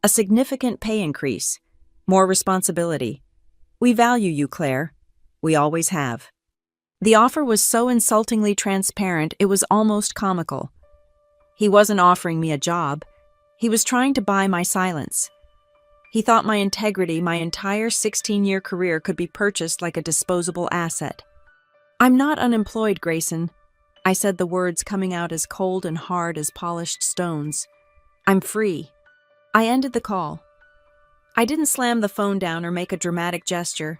A significant pay increase. More responsibility. We value you, Claire. We always have. The offer was so insultingly transparent, it was almost comical. He wasn't offering me a job. He was trying to buy my silence. He thought my integrity, my entire 16-year career, could be purchased like a disposable asset. I'm not unemployed, Grayson. I said, the words coming out as cold and hard as polished stones. I'm free. I ended the call. I didn't slam the phone down or make a dramatic gesture.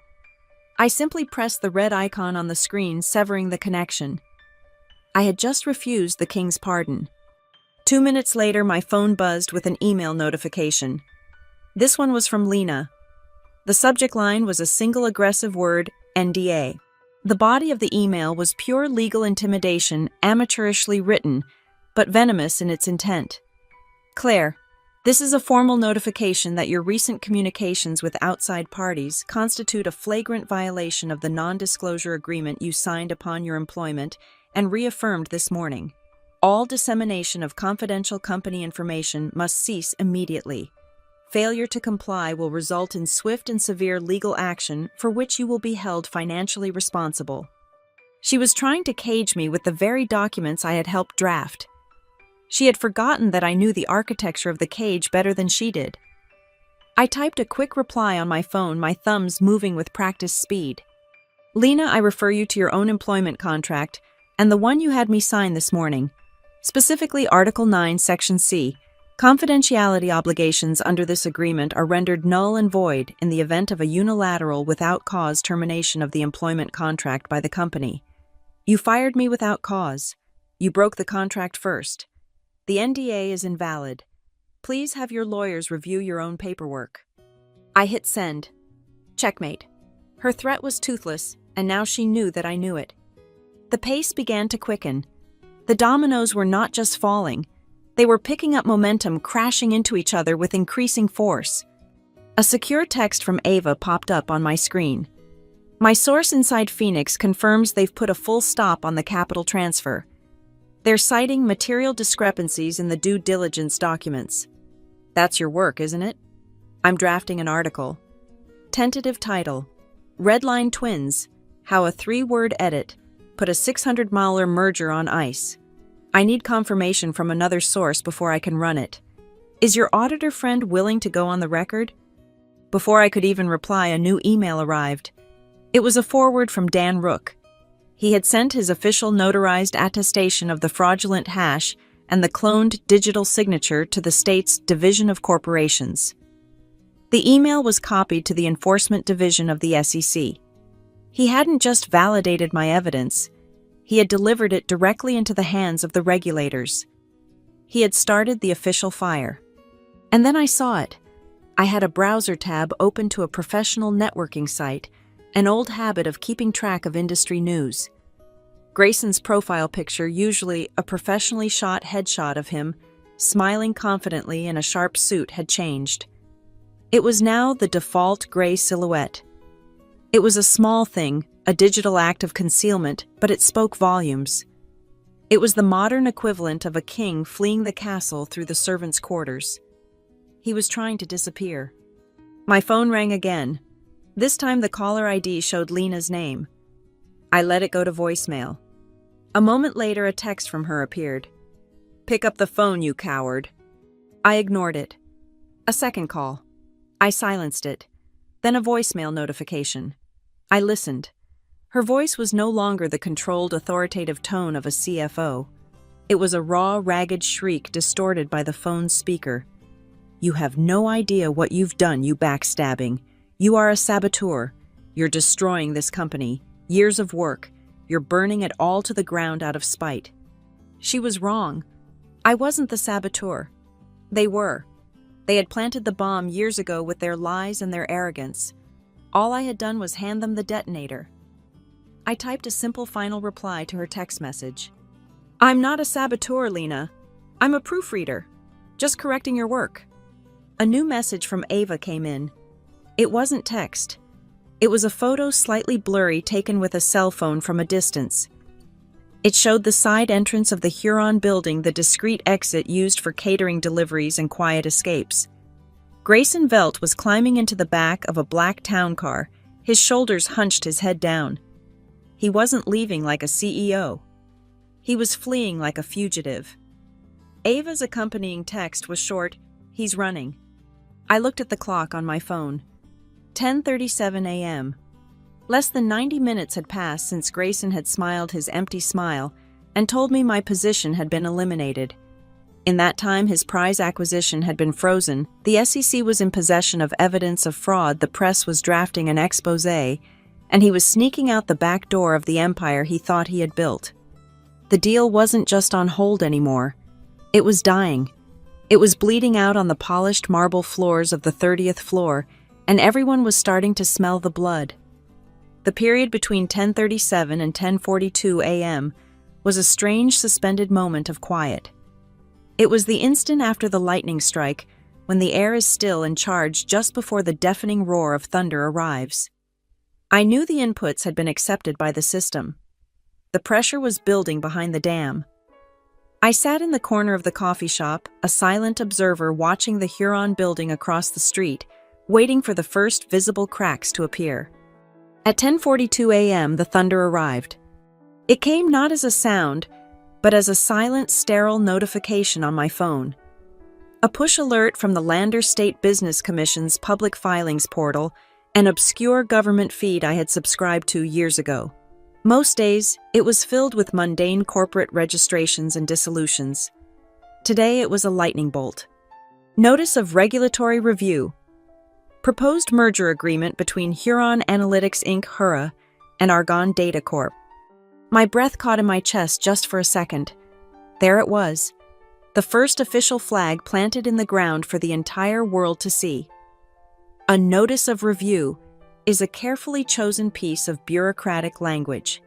I simply pressed the red icon on the screen, severing the connection. I had just refused the king's pardon. 2 minutes later, my phone buzzed with an email notification. This one was from Lena. The subject line was a single aggressive word, NDA. The body of the email was pure legal intimidation, amateurishly written, but venomous in its intent. Claire, This is a formal notification that your recent communications with outside parties constitute a flagrant violation of the non-disclosure agreement you signed upon your employment and reaffirmed this morning. All dissemination of confidential company information must cease immediately. Failure to comply will result in swift and severe legal action for which you will be held financially responsible. She was trying to cage me with the very documents I had helped draft. She had forgotten that I knew the architecture of the cage better than she did. I typed a quick reply on my phone, my thumbs moving with practiced speed. Lena, I refer you to your own employment contract and the one you had me sign this morning, specifically Article 9, Section C. Confidentiality obligations under this agreement are rendered null and void in the event of a unilateral without cause termination of the employment contract by the company. You fired me without cause. You broke the contract first. The NDA is invalid. Please have your lawyers review your own paperwork. I hit send. Checkmate. Her threat was toothless, and now she knew that I knew it. The pace began to quicken. The dominoes were not just falling. They were picking up momentum, crashing into each other with increasing force. A secure text from Ava popped up on my screen. My source inside Phoenix confirms they've put a full stop on the capital transfer. They're citing material discrepancies in the due diligence documents. That's your work, isn't it? I'm drafting an article. Tentative title: Redline Twins, How a 3-Word Edit Put a 600-mile merger on ice. I need confirmation from another source before I can run it. Is your auditor friend willing to go on the record? Before I could even reply, a new email arrived. It was a forward from Dan Rook. He had sent his official notarized attestation of the fraudulent hash and the cloned digital signature to the state's Division of Corporations. The email was copied to the Enforcement Division of the SEC. He hadn't just validated my evidence, he had delivered it directly into the hands of the regulators. He had started the official fire. And then I saw it. I had a browser tab open to a professional networking site, an old habit of keeping track of industry news. Grayson's profile picture, usually a professionally shot headshot of him, smiling confidently in a sharp suit, had changed. It was now the default gray silhouette. It was a small thing, a digital act of concealment, but it spoke volumes. It was the modern equivalent of a king fleeing the castle through the servants' quarters. He was trying to disappear. My phone rang again. This time the caller ID showed Lena's name. I let it go to voicemail. A moment later, a text from her appeared. "Pick up the phone, you coward." I ignored it. A second call. I silenced it. Then a voicemail notification. I listened. Her voice was no longer the controlled, authoritative tone of a CFO. It was a raw, ragged shriek distorted by the phone's speaker. "You have no idea what you've done, you backstabbing. You are a saboteur. You're destroying this company. Years of work. You're burning it all to the ground out of spite." She was wrong. I wasn't the saboteur. They were. They had planted the bomb years ago with their lies and their arrogance. All I had done was hand them the detonator. I typed a simple final reply to her text message. "I'm not a saboteur, Lena. I'm a proofreader. Just correcting your work." A new message from Ava came in. It wasn't text. It was a photo, slightly blurry, taken with a cell phone from a distance. It showed the side entrance of the Huron building, the discreet exit used for catering deliveries and quiet escapes. Grayson Velt was climbing into the back of a black town car, his shoulders hunched, his head down. He wasn't leaving like a CEO. He was fleeing like a fugitive. Ava's accompanying text was short, "He's running." I looked at the clock on my phone. 10:37 a.m. Less than 90 minutes had passed since Grayson had smiled his empty smile and told me my position had been eliminated. In that time, his prize acquisition had been frozen, the SEC was in possession of evidence of fraud, the press was drafting an exposé, and he was sneaking out the back door of the empire he thought he had built. The deal wasn't just on hold anymore. It was dying. It was bleeding out on the polished marble floors of the 30th floor, and everyone was starting to smell the blood. The period between 10:37 and 10:42 a.m. was a strange, suspended moment of quiet. It was the instant after the lightning strike, when the air is still and charged just before the deafening roar of thunder arrives. I knew the inputs had been accepted by the system. The pressure was building behind the dam. I sat in the corner of the coffee shop, a silent observer watching the Huron building across the street, waiting for the first visible cracks to appear. At 10:42 a.m., the thunder arrived. It came not as a sound, but as a silent, sterile notification on my phone. A push alert from the Lander State Business Commission's public filings portal, an obscure government feed I had subscribed to years ago. Most days, it was filled with mundane corporate registrations and dissolutions. Today, it was a lightning bolt. Notice of regulatory review. Proposed merger agreement between Huron Analytics Inc. (HURA) and Argonne Data Corp. My breath caught in my chest just for a second. There it was, the first official flag planted in the ground for the entire world to see. A notice of review is a carefully chosen piece of bureaucratic language.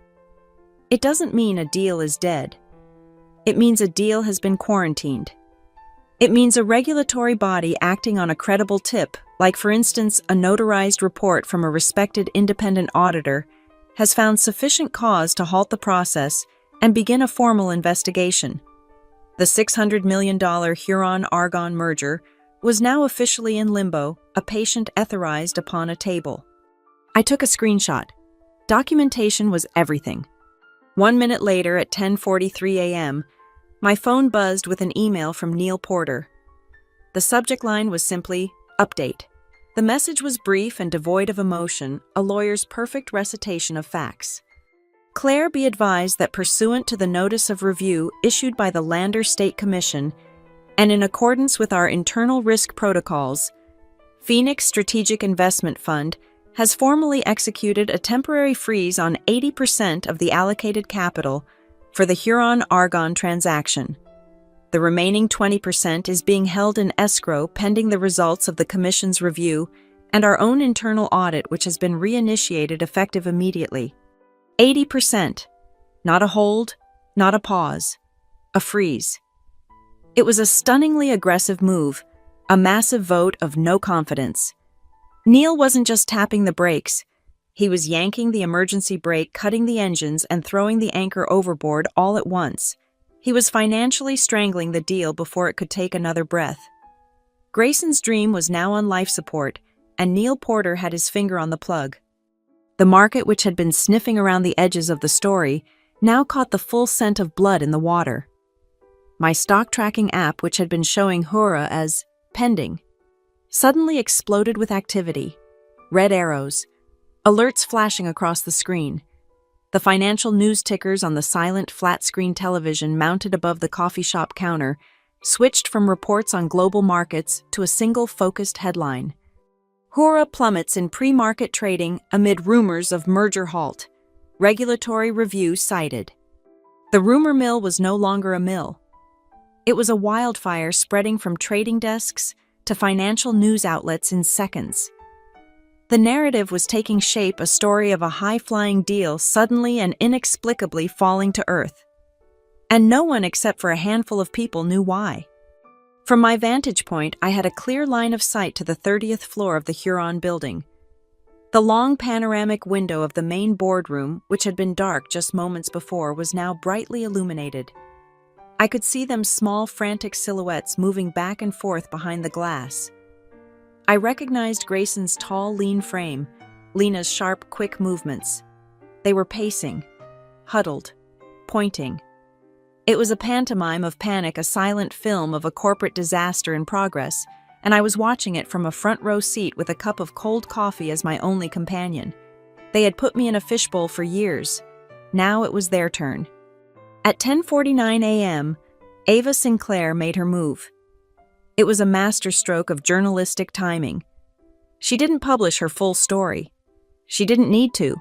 It doesn't mean a deal is dead. It means a deal has been quarantined. It means a regulatory body acting on a credible tip, like for instance a notarized report from a respected independent auditor, has found sufficient cause to halt the process and begin a formal investigation. The $600 million Huron-Argonne merger was now officially in limbo, a patient etherized upon a table. I took a screenshot. Documentation was everything. 1 minute later, at 10:43 a.m., my phone buzzed with an email from Neil Porter. The subject line was simply, "Update." The message was brief and devoid of emotion, a lawyer's perfect recitation of facts. Claire, be advised that pursuant to the notice of review issued by the Lander State Commission, and in accordance with our internal risk protocols, Phoenix Strategic Investment Fund has formally executed a temporary freeze on 80% of the allocated capital for the Huron-Argonne transaction. The remaining 20% is being held in escrow pending the results of the Commission's review and our own internal audit, which has been reinitiated effective immediately. 80%. Not a hold, not a pause, a freeze. It was a stunningly aggressive move, a massive vote of no confidence. Neil wasn't just tapping the brakes. He was yanking the emergency brake, cutting the engines, and throwing the anchor overboard all at once. He was financially strangling the deal before it could take another breath. Grayson's dream was now on life support, and Neil Porter had his finger on the plug. The market, which had been sniffing around the edges of the story, now caught the full scent of blood in the water. My stock tracking app, which had been showing HURA as pending, suddenly exploded with activity. Red arrows, alerts flashing across the screen. The financial news tickers on the silent flat-screen television mounted above the coffee shop counter switched from reports on global markets to a single focused headline. HURA plummets in pre-market trading amid rumors of merger halt. Regulatory review cited. The rumor mill was no longer a mill. It was a wildfire spreading from trading desks to financial news outlets in seconds. The narrative was taking shape, a story of a high-flying deal suddenly and inexplicably falling to earth. And no one except for a handful of people knew why. From my vantage point, I had a clear line of sight to the 30th floor of the Huron building. The long panoramic window of the main boardroom, which had been dark just moments before, was now brightly illuminated. I could see them, small, frantic silhouettes moving back and forth behind the glass. I recognized Grayson's tall, lean frame, Lena's sharp, quick movements. They were pacing, huddled, pointing. It was a pantomime of panic, a silent film of a corporate disaster in progress, and I was watching it from a front-row seat with a cup of cold coffee as my only companion. They had put me in a fishbowl for years. Now it was their turn. At 10:49 a.m., Ava Sinclair made her move. It was a masterstroke of journalistic timing. She didn't publish her full story. She didn't need to.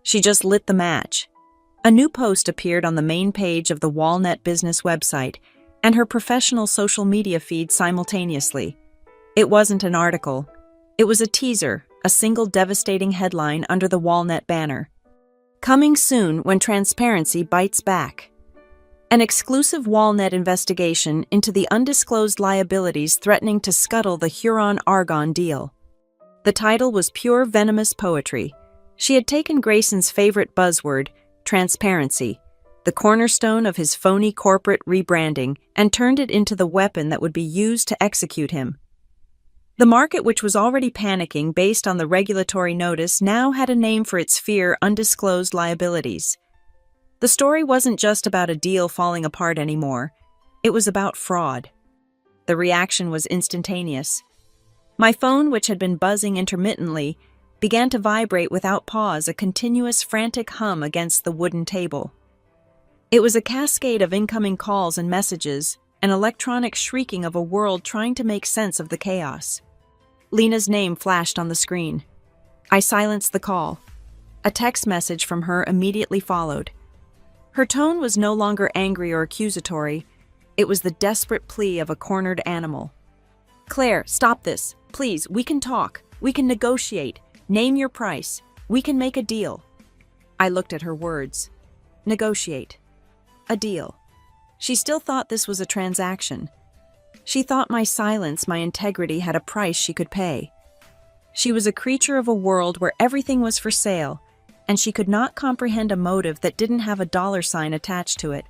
She just lit the match. A new post appeared on the main page of the Walnut Business website and her professional social media feed simultaneously. It wasn't an article. It was a teaser, a single devastating headline under the Walnut banner. Coming soon when transparency bites back. An exclusive Walnet investigation into the undisclosed liabilities threatening to scuttle the Huron-Argonne deal. The title was pure venomous poetry. She had taken Grayson's favorite buzzword, transparency, the cornerstone of his phony corporate rebranding, and turned it into the weapon that would be used to execute him. The market, which was already panicking based on the regulatory notice, now had a name for its undisclosed liabilities. The story wasn't just about a deal falling apart anymore. It was about fraud. The reaction was instantaneous. My phone, which had been buzzing intermittently, began to vibrate without pause, a continuous frantic hum against the wooden table. It was a cascade of incoming calls and messages, an electronic shrieking of a world trying to make sense of the chaos. Lena's name flashed on the screen. I silenced the call. A text message from her immediately followed. Her tone was no longer angry or accusatory. It was the desperate plea of a cornered animal. "Claire, stop this. Please, we can talk. We can negotiate. Name your price. We can make a deal." I looked at her words. Negotiate. A deal. She still thought this was a transaction. She thought my silence, my integrity, had a price she could pay. She was a creature of a world where everything was for sale, and she could not comprehend a motive that didn't have a dollar sign attached to it.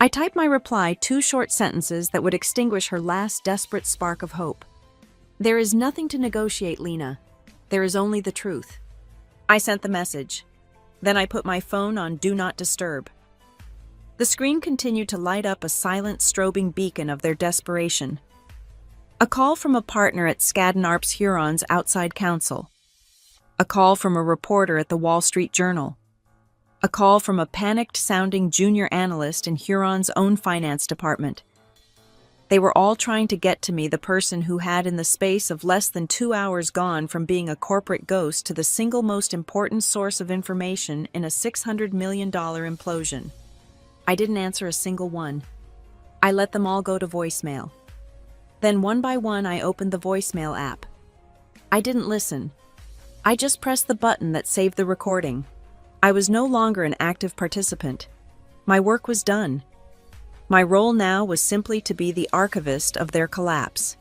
I typed my reply, 2 short sentences that would extinguish her last desperate spark of hope. "There is nothing to negotiate, Lena. There is only the truth." I sent the message. Then I put my phone on Do Not Disturb. The screen continued to light up, a silent, strobing beacon of their desperation. A call from a partner at Skadden Arps Huron's outside counsel. A call from a reporter at the Wall Street Journal. A call from a panicked-sounding junior analyst in Huron's own finance department. They were all trying to get to me, the person who had, in the space of less than 2 hours, gone from being a corporate ghost to the single most important source of information in a $600 million implosion. I didn't answer a single one. I let them all go to voicemail. Then one by one I opened the voicemail app. I didn't listen. I just pressed the button that saved the recording. I was no longer an active participant. My work was done. My role now was simply to be the archivist of their collapse.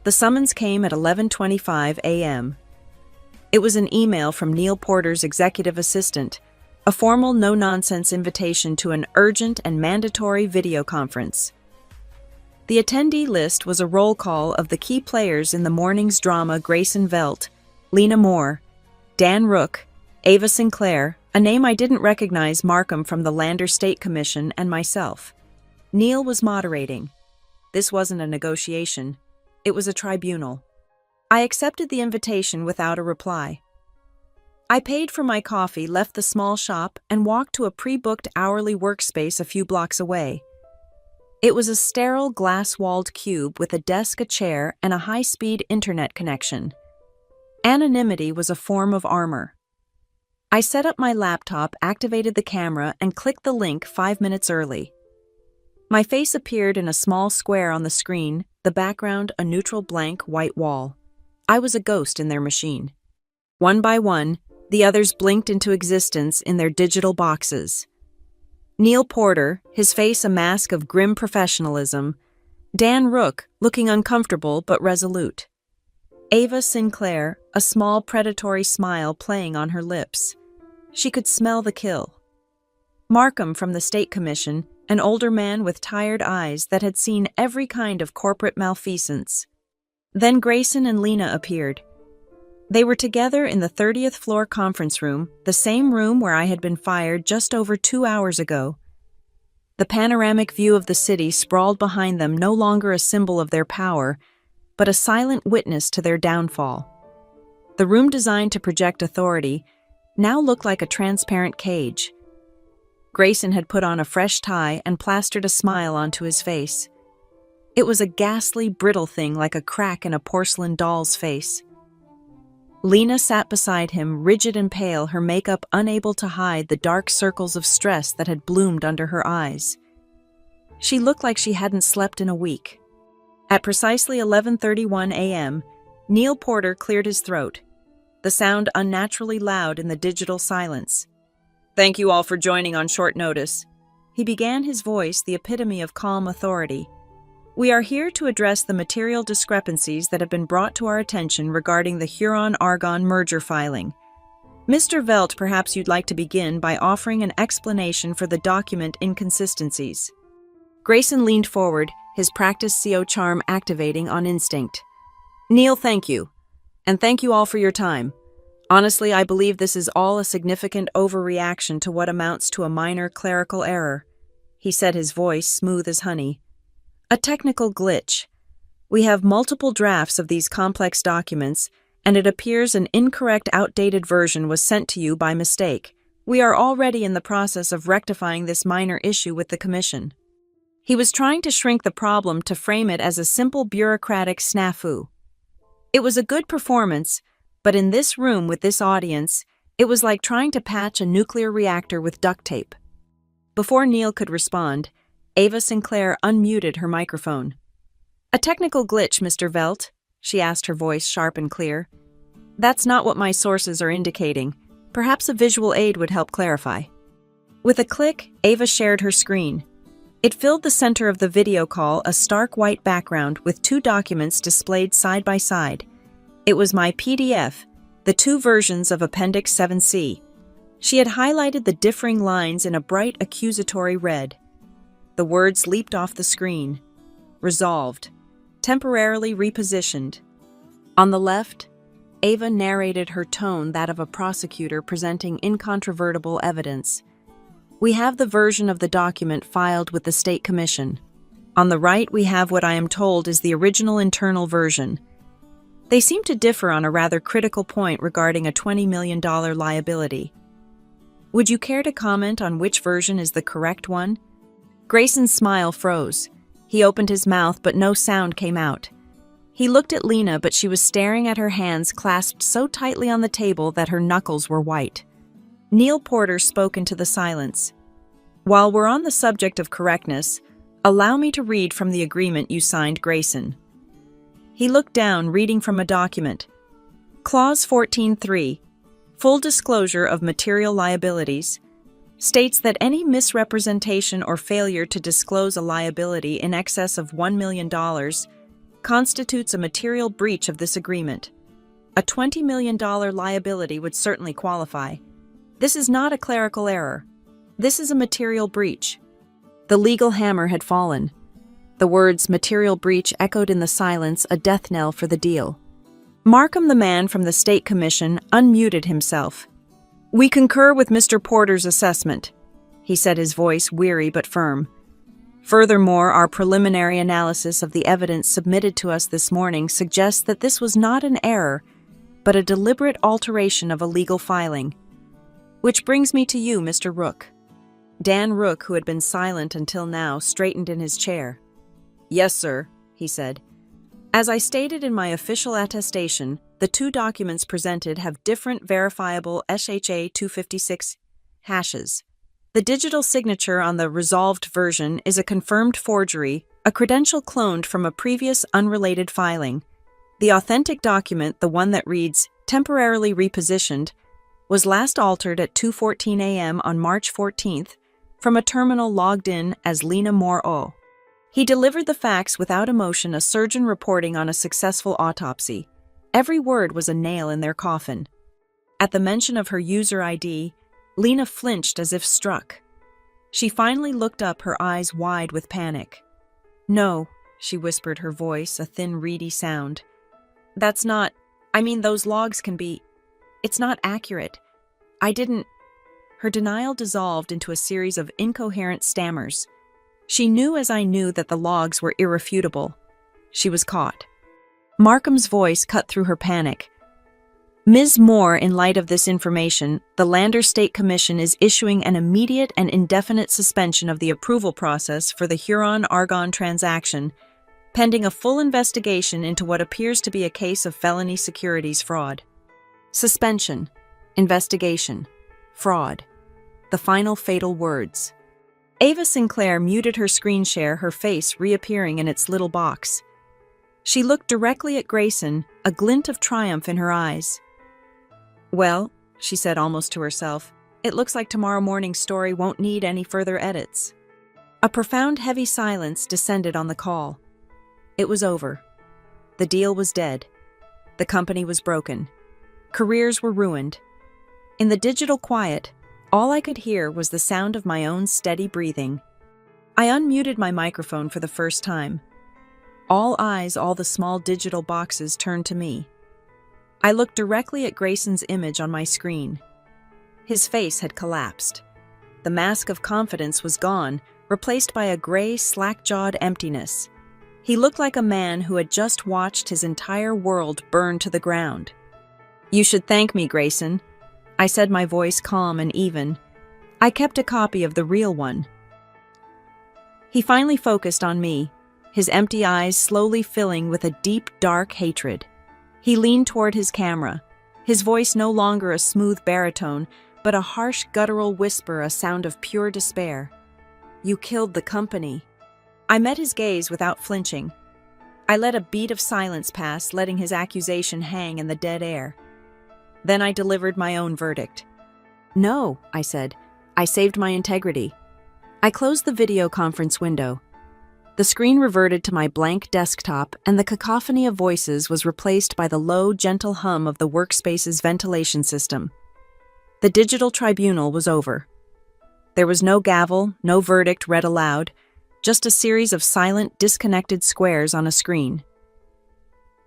The summons came at 11:25 a.m. It was an email from Neil Porter's executive assistant, a formal no-nonsense invitation to an urgent and mandatory video conference. The attendee list was a roll call of the key players in the morning's drama: Grayson Velt, Lena Moore, Dan Rook, Ava Sinclair, a name I didn't recognize, Markham from the Lander State Commission, and myself. Neil was moderating. This wasn't a negotiation. It was a tribunal. I accepted the invitation without a reply. I paid for my coffee, left the small shop, and walked to a pre-booked hourly workspace a few blocks away. It was a sterile, glass-walled cube with a desk, a chair, and a high-speed internet connection. Anonymity was a form of armor. I set up my laptop, activated the camera, and clicked the link 5 minutes early. My face appeared in a small square on the screen, the background a neutral blank white wall. I was a ghost in their machine. One by one, the others blinked into existence in their digital boxes. Neil Porter, his face a mask of grim professionalism. Dan Rook, looking uncomfortable but resolute. Ava Sinclair, a small predatory smile playing on her lips. She could smell the kill. Markham from the State Commission, an older man with tired eyes that had seen every kind of corporate malfeasance. Then Grayson and Lena appeared. They were together in the 30th floor conference room, the same room where I had been fired just over 2 hours ago. The panoramic view of the city sprawled behind them, no longer a symbol of their power, but a silent witness to their downfall. The room, designed to project authority, now looked like a transparent cage. Grayson had put on a fresh tie and plastered a smile onto his face. It was a ghastly, brittle thing like a crack in a porcelain doll's face. Lena sat beside him, rigid and pale, her makeup unable to hide the dark circles of stress that had bloomed under her eyes. She looked like she hadn't slept in a week. At precisely 11:31 a.m., Neil Porter cleared his throat, the sound unnaturally loud in the digital silence. "Thank you all for joining on short notice," He began, his voice the epitome of calm authority. "We are here to address the material discrepancies that have been brought to our attention regarding the Huron-Argonne merger filing. Mr. Velt, perhaps you'd like to begin by offering an explanation for the document inconsistencies." Grayson leaned forward, his practiced CO charm activating on instinct. "Neil, thank you. And thank you all for your time. Honestly, I believe this is all a significant overreaction to what amounts to a minor clerical error," he said, his voice smooth as honey. "A technical glitch. We have multiple drafts of these complex documents, and it appears an incorrect, outdated version was sent to you by mistake. We are already in the process of rectifying this minor issue with the Commission." He was trying to shrink the problem to frame it as a simple bureaucratic snafu. It was a good performance, but in this room with this audience, it was like trying to patch a nuclear reactor with duct tape. Before Neil could respond, Ava Sinclair unmuted her microphone. "A technical glitch, Mr. Velt?" she asked, her voice sharp and clear. "That's not what my sources are indicating. Perhaps a visual aid would help clarify." With a click, Ava shared her screen. It filled the center of the video call, a stark white background with two documents displayed side by side. It was my PDF, the two versions of Appendix 7C. She had highlighted the differing lines in a bright accusatory red. The words leaped off the screen. "Resolved. Temporarily repositioned." On the left, Ava narrated, her tone that of a prosecutor presenting incontrovertible evidence. "We have the version of the document filed with the State Commission. On the right, we have what I am told is the original internal version. They seem to differ on a rather critical point regarding a $20 million liability. Would you care to comment on which version is the correct one?" Grayson's smile froze. He opened his mouth, but no sound came out. He looked at Lena, but she was staring at her hands clasped so tightly on the table that her knuckles were white. Neil Porter spoke into the silence. "While we're on the subject of correctness, allow me to read from the agreement you signed, Grayson." He looked down, reading from a document. Clause 14.3, full disclosure of material liabilities, states that any misrepresentation or failure to disclose a liability in excess of $1 million constitutes a material breach of this agreement. A $20 million liability would certainly qualify. This is not a clerical error. This is a material breach. The legal hammer had fallen. The words material breach echoed in the silence, a death knell for the deal. Markham, the man from the State Commission, unmuted himself. "We concur with Mr. Porter's assessment," he said, his voice weary but firm. "Furthermore, our preliminary analysis of the evidence submitted to us this morning suggests that this was not an error, but a deliberate alteration of a legal filing. Which brings me to you, Mr. Rook." Dan Rook, who had been silent until now, straightened in his chair. "Yes, sir," he said. "As I stated in my official attestation, the two documents presented have different verifiable SHA 256 hashes. The digital signature on the resolved version is a confirmed forgery, a credential cloned from a previous unrelated filing. The authentic document, the one that reads temporarily repositioned, was last altered at 2:14 a.m. on March 14th from a terminal logged in as Lena Moore-O. He delivered the facts without emotion, a surgeon reporting on a successful autopsy. Every word was a nail in their coffin." At the mention of her user ID, Lena flinched as if struck. She finally looked up, her eyes wide with panic. "No," she whispered, her voice a thin, reedy sound. "That's not... those logs can be... It's not accurate. I didn't..." Her denial dissolved into a series of incoherent stammers. She knew as I knew that the logs were irrefutable. She was caught. Markham's voice cut through her panic. "Ms. Moore, in light of this information, the Lander State Commission is issuing an immediate and indefinite suspension of the approval process for the Huron-Argonne transaction, pending a full investigation into what appears to be a case of felony securities fraud." Suspension, investigation, fraud. The final fatal words. Ava Sinclair muted her screen share, her face reappearing in its little box. She looked directly at Grayson, a glint of triumph in her eyes. "Well," she said almost to herself, "it looks like tomorrow morning's story won't need any further edits." A profound, heavy silence descended on the call. It was over. The deal was dead. The company was broken. Careers were ruined. In the digital quiet, all I could hear was the sound of my own steady breathing. I unmuted my microphone for the first time. All eyes, all the small digital boxes turned to me. I looked directly at Grayson's image on my screen. His face had collapsed. The mask of confidence was gone, replaced by a gray, slack-jawed emptiness. He looked like a man who had just watched his entire world burn to the ground. "You should thank me, Grayson," I said, my voice calm and even. "I kept a copy of the real one." He finally focused on me, his empty eyes slowly filling with a deep, dark hatred. He leaned toward his camera, his voice no longer a smooth baritone, but a harsh, guttural whisper, a sound of pure despair. "You killed the company." I met his gaze without flinching. I let a beat of silence pass, letting his accusation hang in the dead air. Then I delivered my own verdict. "No," I said. "I saved my integrity." I closed the video conference window. The screen reverted to my blank desktop, and the cacophony of voices was replaced by the low, gentle hum of the workspace's ventilation system. The digital tribunal was over. There was no gavel, no verdict read aloud, just a series of silent, disconnected squares on a screen.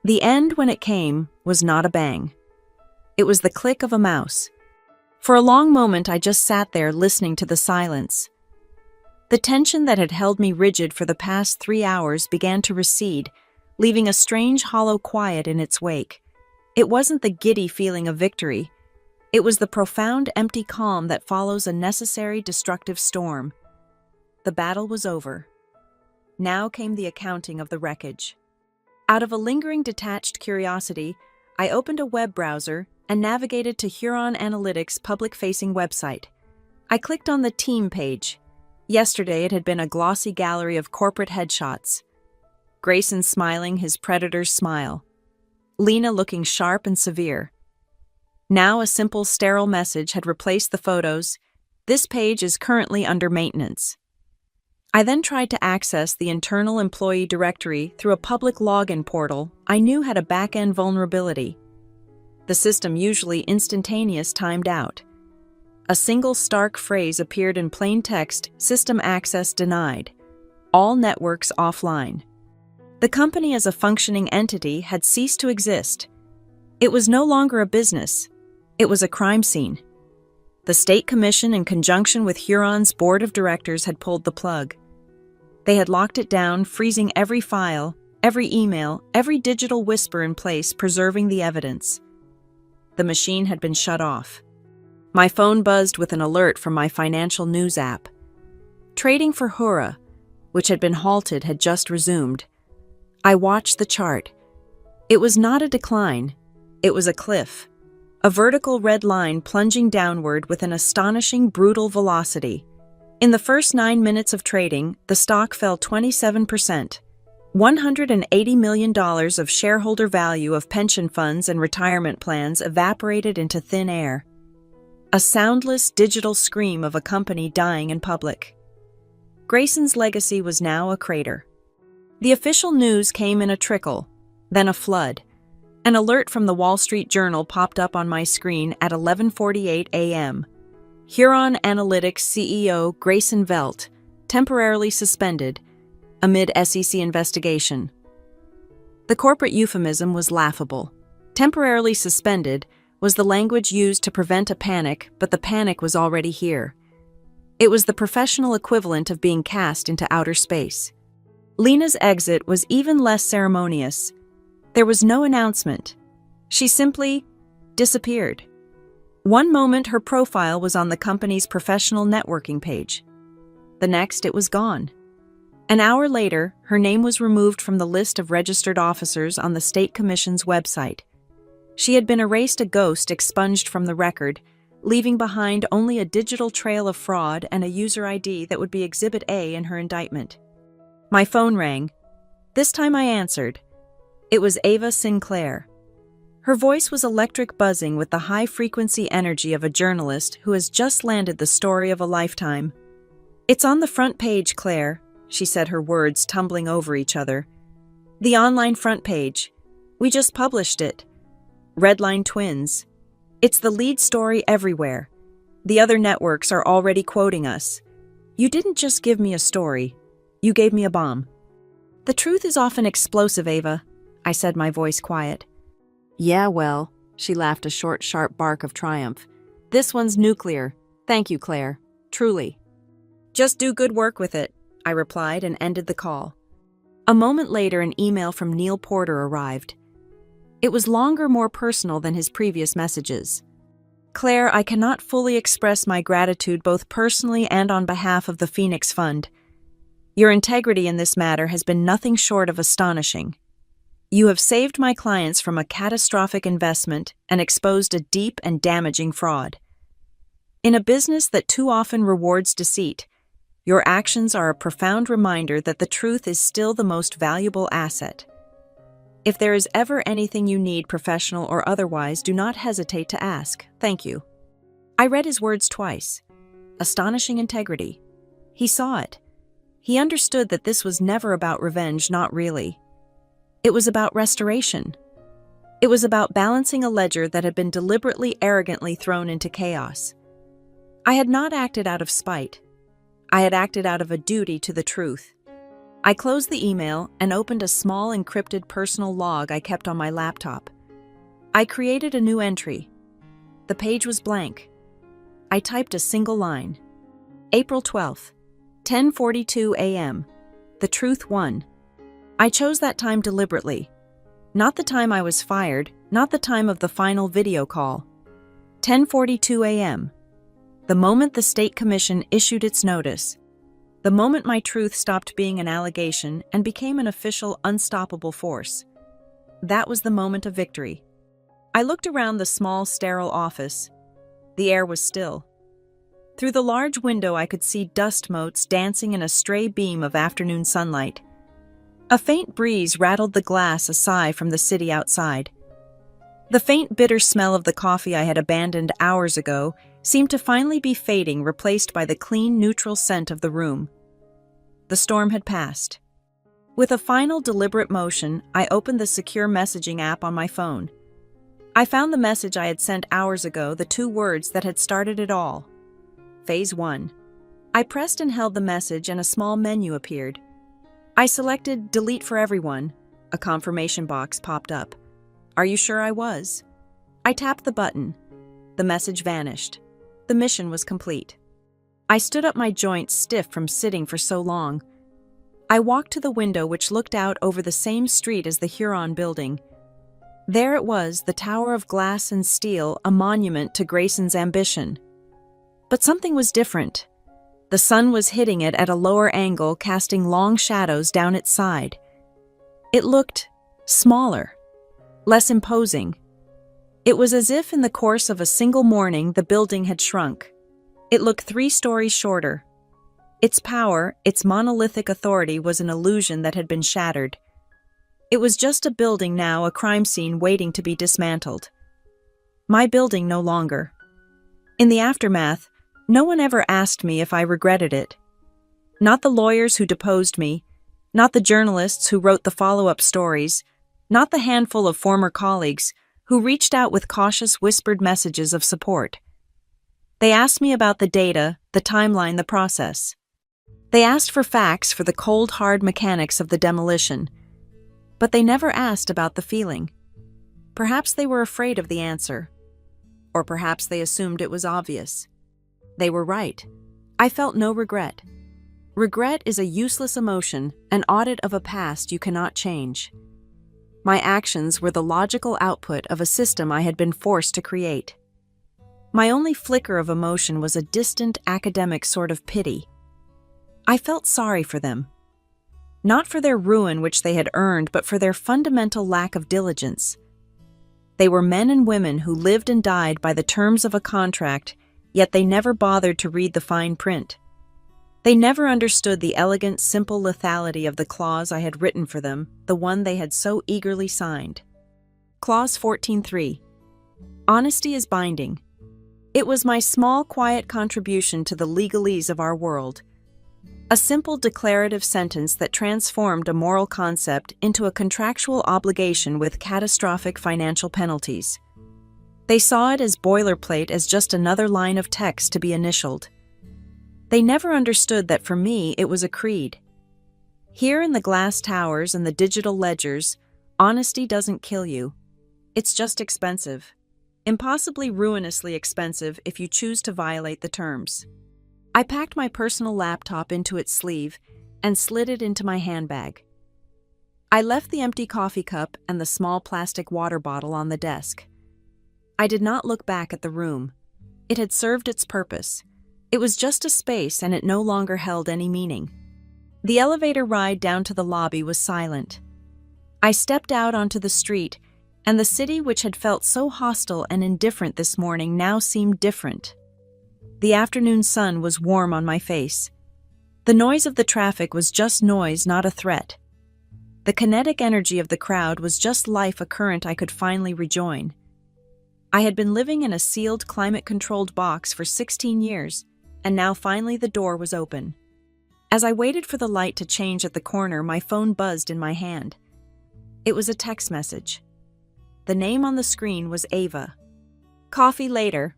The end, when it came, was not a bang. It was the click of a mouse. For a long moment, I just sat there listening to the silence. The tension that had held me rigid for the past 3 hours began to recede, leaving a strange, hollow quiet in its wake. It wasn't the giddy feeling of victory. It was the profound, empty calm that follows a necessary, destructive storm. The battle was over. Now came the accounting of the wreckage. Out of a lingering, detached curiosity, I opened a web browser and navigated to Huron Analytics' public-facing website. I clicked on the team page. Yesterday it had been a glossy gallery of corporate headshots. Grayson smiling his predator's smile. Lena looking sharp and severe. Now a simple, sterile message had replaced the photos. "This page is currently under maintenance." I then tried to access the internal employee directory through a public login portal I knew had a back-end vulnerability. The system, usually instantaneous, timed out. A single stark phrase appeared in plain text: "System access denied. All networks offline." The company as a functioning entity had ceased to exist. It was no longer a business. It was a crime scene. The State Commission, in conjunction with Huron's board of directors, had pulled the plug. They had locked it down, freezing every file, every email, every digital whisper in place, preserving the evidence. The machine had been shut off. My phone buzzed with an alert from my financial news app. Trading for Hura, which had been halted, had just resumed. I watched the chart. It was not a decline. It was a cliff. A vertical red line plunging downward with an astonishing, brutal velocity. In the first 9 minutes of trading, the stock fell 27%. $180 million of shareholder value of pension funds and retirement plans evaporated into thin air. A soundless, digital scream of a company dying in public. Grayson's legacy was now a crater. The official news came in a trickle, then a flood. An alert from the Wall Street Journal popped up on my screen at 11:48 a.m. Huron Analytics CEO Grayson Velt, temporarily suspended, amid SEC investigation. The corporate euphemism was laughable. Temporarily suspended was the language used to prevent a panic, but the panic was already here. It was the professional equivalent of being cast into outer space. Lena's exit was even less ceremonious. There was no announcement. She simply disappeared. One moment her profile was on the company's professional networking page. The next it was gone. An hour later, her name was removed from the list of registered officers on the State Commission's website. She had been erased, a ghost expunged from the record, leaving behind only a digital trail of fraud and a user ID that would be Exhibit A in her indictment. My phone rang. This time I answered. It was Ava Sinclair. Her voice was electric, buzzing with the high-frequency energy of a journalist who has just landed the story of a lifetime. It's on the front page, Claire, she said, her words tumbling over each other. The online front page. We just published it. Redline Twins. It's the lead story everywhere. The other networks are already quoting us. You didn't just give me a story. You gave me a bomb. The truth is often explosive, Ava, I said, my voice quiet. Yeah, well, she laughed, a short, sharp bark of triumph. This one's nuclear. Thank you, Claire. Truly. Just do good work with it, I replied and ended the call. A moment later, an email from Neil Porter arrived. It was longer, more personal than his previous messages. Claire, I cannot fully express my gratitude both personally and on behalf of the Phoenix Fund. Your integrity in this matter has been nothing short of astonishing. You have saved my clients from a catastrophic investment and exposed a deep and damaging fraud. In a business that too often rewards deceit, your actions are a profound reminder that the truth is still the most valuable asset. If there is ever anything you need, professional or otherwise, do not hesitate to ask. Thank you. I read his words twice. Astonishing integrity. He saw it. He understood that this was never about revenge, not really. It was about restoration. It was about balancing a ledger that had been deliberately, arrogantly thrown into chaos. I had not acted out of spite. I had acted out of a duty to the truth. I closed the email and opened a small encrypted personal log I kept on my laptop. I created a new entry. The page was blank. I typed a single line. April 12th, 10:42 a.m. The truth won. I chose that time deliberately. Not the time I was fired, not the time of the final video call. 10:42 a.m. The moment the State Commission issued its notice. The moment my truth stopped being an allegation and became an official, unstoppable force. That was the moment of victory. I looked around the small, sterile office. The air was still. Through the large window I could see dust motes dancing in a stray beam of afternoon sunlight. A faint breeze rattled the glass, a sigh from the city outside. The faint, bitter smell of the coffee I had abandoned hours ago seemed to finally be fading, replaced by the clean, neutral scent of the room. The storm had passed. With a final, deliberate motion, I opened the secure messaging app on my phone. I found the message I had sent hours ago, the two words that had started it all. Phase 1. I pressed and held the message, and a small menu appeared. I selected Delete for Everyone. A confirmation box popped up. Are you sure I was? I tapped the button. The message vanished. The mission was complete. I stood up, my joints stiff from sitting for so long. I walked to the window which looked out over the same street as the Huron building. There it was, the tower of glass and steel, a monument to Grayson's ambition. But something was different. The sun was hitting it at a lower angle, casting long shadows down its side. It looked smaller, less imposing. It was as if in the course of a single morning the building had shrunk. It looked 3 stories shorter. Its power, its monolithic authority was an illusion that had been shattered. It was just a building now, a crime scene waiting to be dismantled. My building no longer. In the aftermath, no one ever asked me if I regretted it. Not the lawyers who deposed me, not the journalists who wrote the follow-up stories, not the handful of former colleagues who reached out with cautious whispered messages of support. They asked me about the data, the timeline, the process. They asked for facts, for the cold, hard mechanics of the demolition. But they never asked about the feeling. Perhaps they were afraid of the answer. Or perhaps they assumed it was obvious. They were right. I felt no regret. Regret is a useless emotion, an audit of a past you cannot change. My actions were the logical output of a system I had been forced to create. My only flicker of emotion was a distant, academic sort of pity. I felt sorry for them. Not for their ruin which they had earned, but for their fundamental lack of diligence. They were men and women who lived and died by the terms of a contract, yet they never bothered to read the fine print. They never understood the elegant, simple lethality of the clause I had written for them, the one they had so eagerly signed. Clause 14.3. Honesty is binding. It was my small, quiet contribution to the legalese of our world. A simple declarative sentence that transformed a moral concept into a contractual obligation with catastrophic financial penalties. They saw it as boilerplate, as just another line of text to be initialed. They never understood that for me it was a creed. Here in the glass towers and the digital ledgers, honesty doesn't kill you. It's just expensive. Impossibly ruinously expensive if you choose to violate the terms. I packed my personal laptop into its sleeve and slid it into my handbag. I left the empty coffee cup and the small plastic water bottle on the desk. I did not look back at the room. It had served its purpose. It was just a space, and it no longer held any meaning. The elevator ride down to the lobby was silent. I stepped out onto the street, and the city, which had felt so hostile and indifferent this morning, now seemed different. The afternoon sun was warm on my face. The noise of the traffic was just noise, not a threat. The kinetic energy of the crowd was just life, a current I could finally rejoin. I had been living in a sealed, climate-controlled box for 16 years, and now finally the door was open. As I waited for the light to change at the corner, my phone buzzed in my hand. It was a text message. The name on the screen was Ava. Coffee later.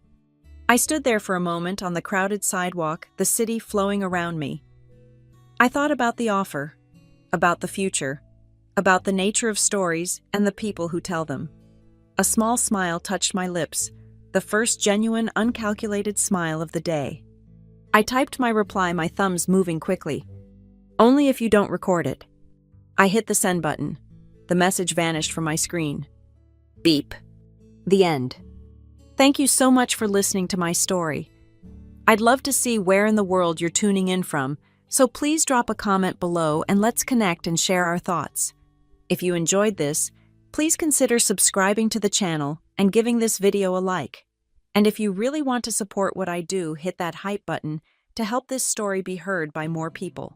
I stood there for a moment on the crowded sidewalk, the city flowing around me. I thought about the offer, about the future, about the nature of stories and the people who tell them. A small smile touched my lips, the first genuine, uncalculated smile of the day. I typed my reply, my thumbs moving quickly. Only if you don't record it. I hit the send button. The message vanished from my screen. Beep. The end. Thank you so much for listening to my story. I'd love to see where in the world you're tuning in from, so please drop a comment below and let's connect and share our thoughts. If you enjoyed this, please consider subscribing to the channel and giving this video a like. And if you really want to support what I do, hit that hype button to help this story be heard by more people.